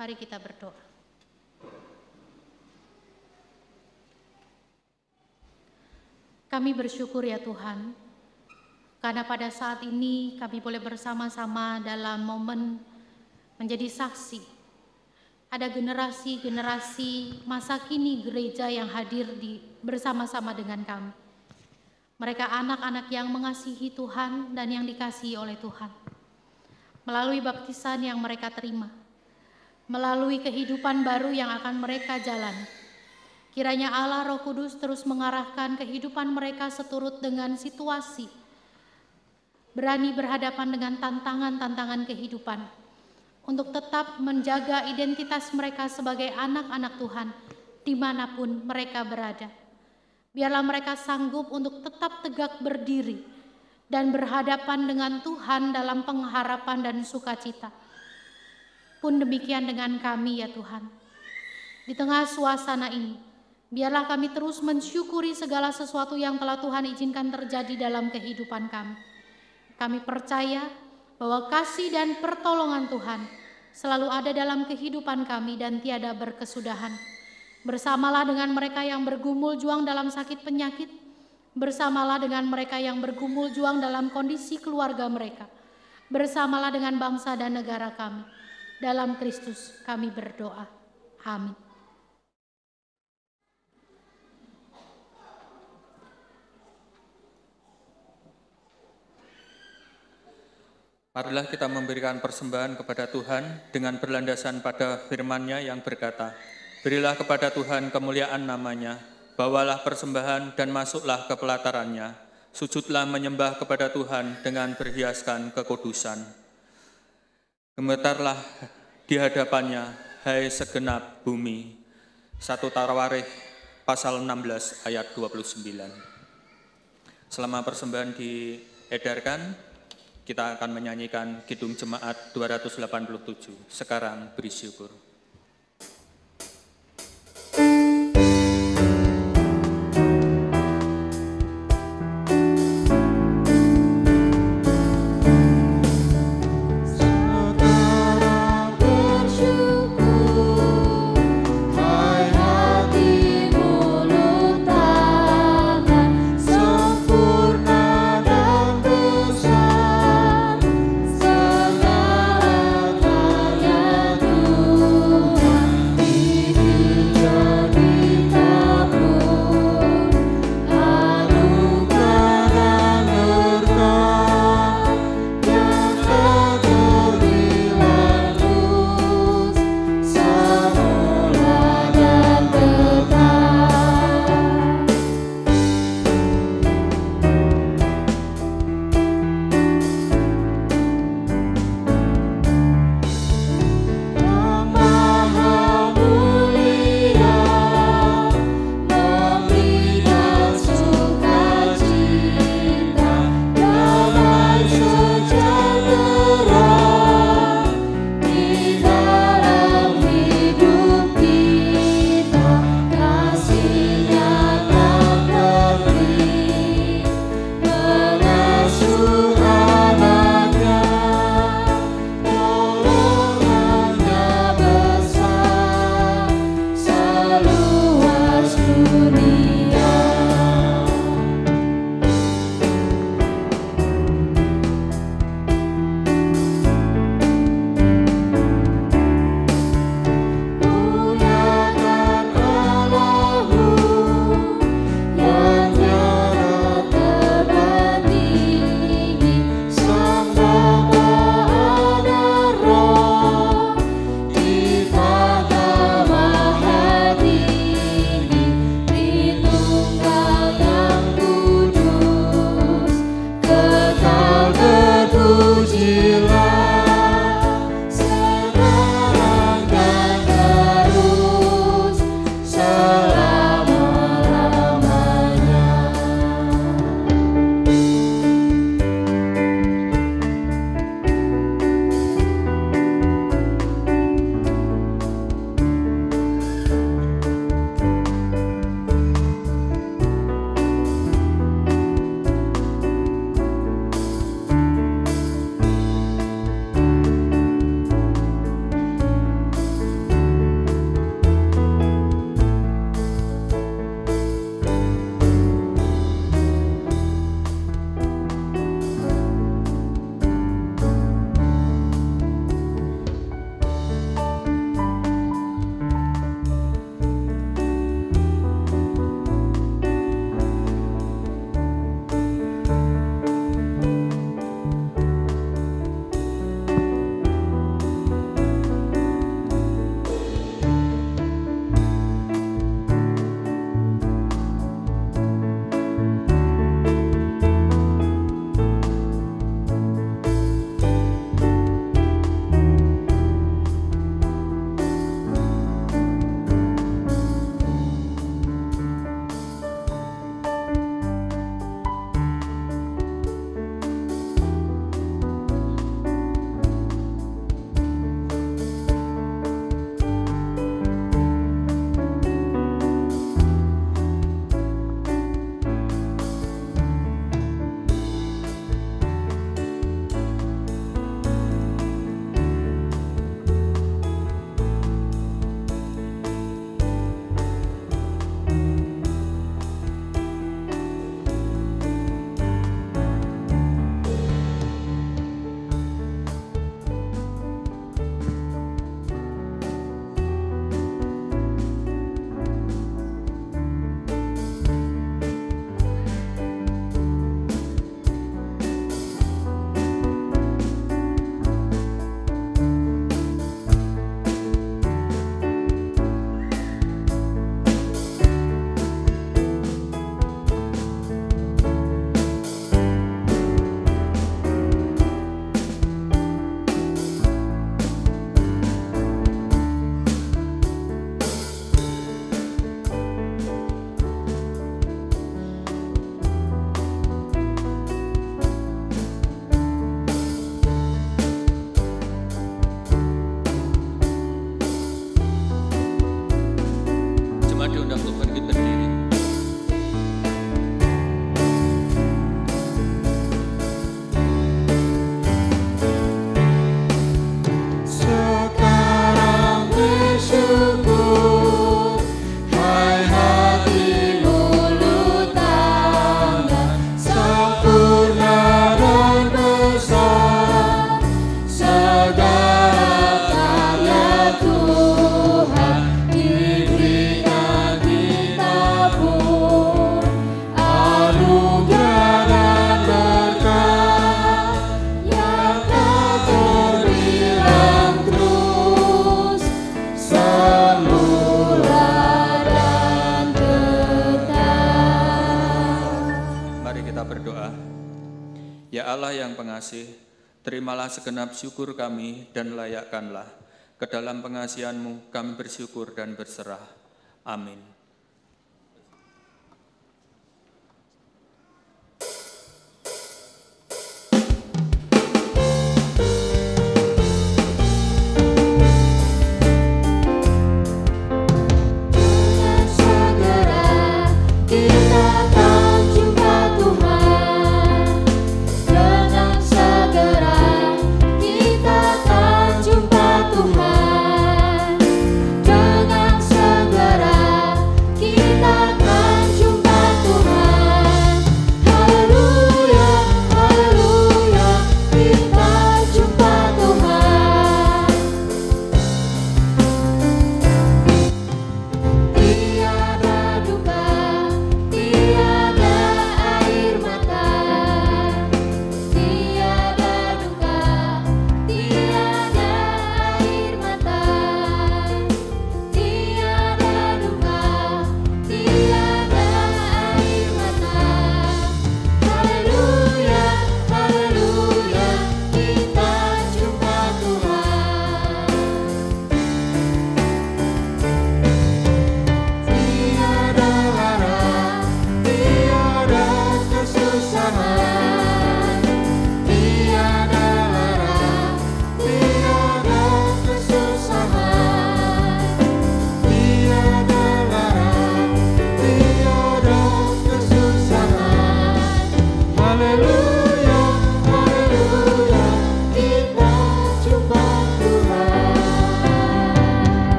Speaker 3: Mari kita berdoa. Kami bersyukur ya Tuhan, karena pada saat ini kami boleh bersama-sama dalam momen menjadi saksi. Ada generasi-generasi masa kini gereja yang hadir bersama-sama dengan kami. Mereka anak-anak yang mengasihi Tuhan dan yang dikasihi oleh Tuhan. Melalui baptisan yang mereka terima, melalui kehidupan baru yang akan mereka jalani. Kiranya Allah Roh Kudus terus mengarahkan kehidupan mereka seturut dengan situasi, berani berhadapan dengan tantangan-tantangan kehidupan, untuk tetap menjaga identitas mereka sebagai anak-anak Tuhan dimanapun mereka berada. Biarlah mereka sanggup untuk tetap tegak berdiri dan berhadapan dengan Tuhan dalam pengharapan dan sukacita. Pun demikian dengan kami ya Tuhan. Di tengah suasana ini, biarlah kami terus mensyukuri segala sesuatu yang telah Tuhan izinkan terjadi dalam kehidupan kami. Kami percaya bahwa kasih dan pertolongan Tuhan selalu ada dalam kehidupan kami dan tiada berkesudahan. Bersamalah dengan mereka yang bergumul juang dalam sakit penyakit. Bersamalah dengan mereka yang bergumul juang dalam kondisi keluarga mereka. Bersamalah dengan bangsa dan negara kami. Dalam Kristus kami berdoa. Amin.
Speaker 1: Marilah kita memberikan persembahan kepada Tuhan dengan berlandasan pada firman-Nya yang berkata, "Berilah kepada Tuhan kemuliaan nama-Nya, bawalah persembahan dan masuklah ke pelataran-Nya, sujudlah menyembah kepada Tuhan dengan berhiaskan kekudusan. Gemetarlah di hadapan-Nya, hai segenap bumi." 1 Tawarikh pasal 16 ayat 29. Selama persembahan diedarkan, kita akan menyanyikan Kidung Jemaat 287. Sekarang beri syukur.
Speaker 6: Sempurna dan besar, segala karya Tuhan.
Speaker 1: Ya Allah yang pengasih, terimalah segenap syukur kami dan layakkanlah ke dalam pengasihan-Mu kami bersyukur dan berserah. Amin.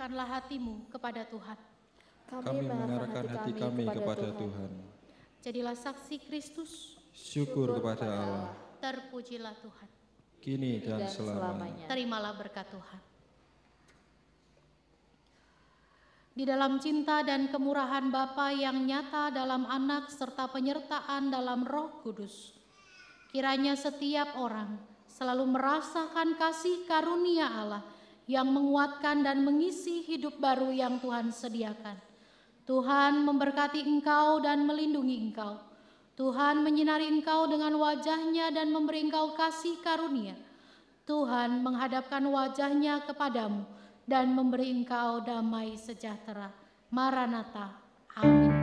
Speaker 3: Arahkanlah hatimu kepada Tuhan.
Speaker 6: Kami mengarahkan hati kami kepada Tuhan.
Speaker 3: Jadilah saksi Kristus.
Speaker 7: Syukur kepada Allah.
Speaker 3: Terpujilah Tuhan.
Speaker 7: Kini dan selamanya.
Speaker 3: Terimalah berkat Tuhan. Di dalam cinta dan kemurahan Bapa yang nyata dalam Anak serta penyertaan dalam Roh Kudus, kiranya setiap orang selalu merasakan kasih karunia Allah yang menguatkan dan mengisi hidup baru yang Tuhan sediakan. Tuhan memberkati engkau dan melindungi engkau. Tuhan menyinari engkau dengan wajah-Nya dan memberi engkau kasih karunia. Tuhan menghadapkan wajah-Nya kepadamu dan memberi engkau damai sejahtera. Maranatha. Amin.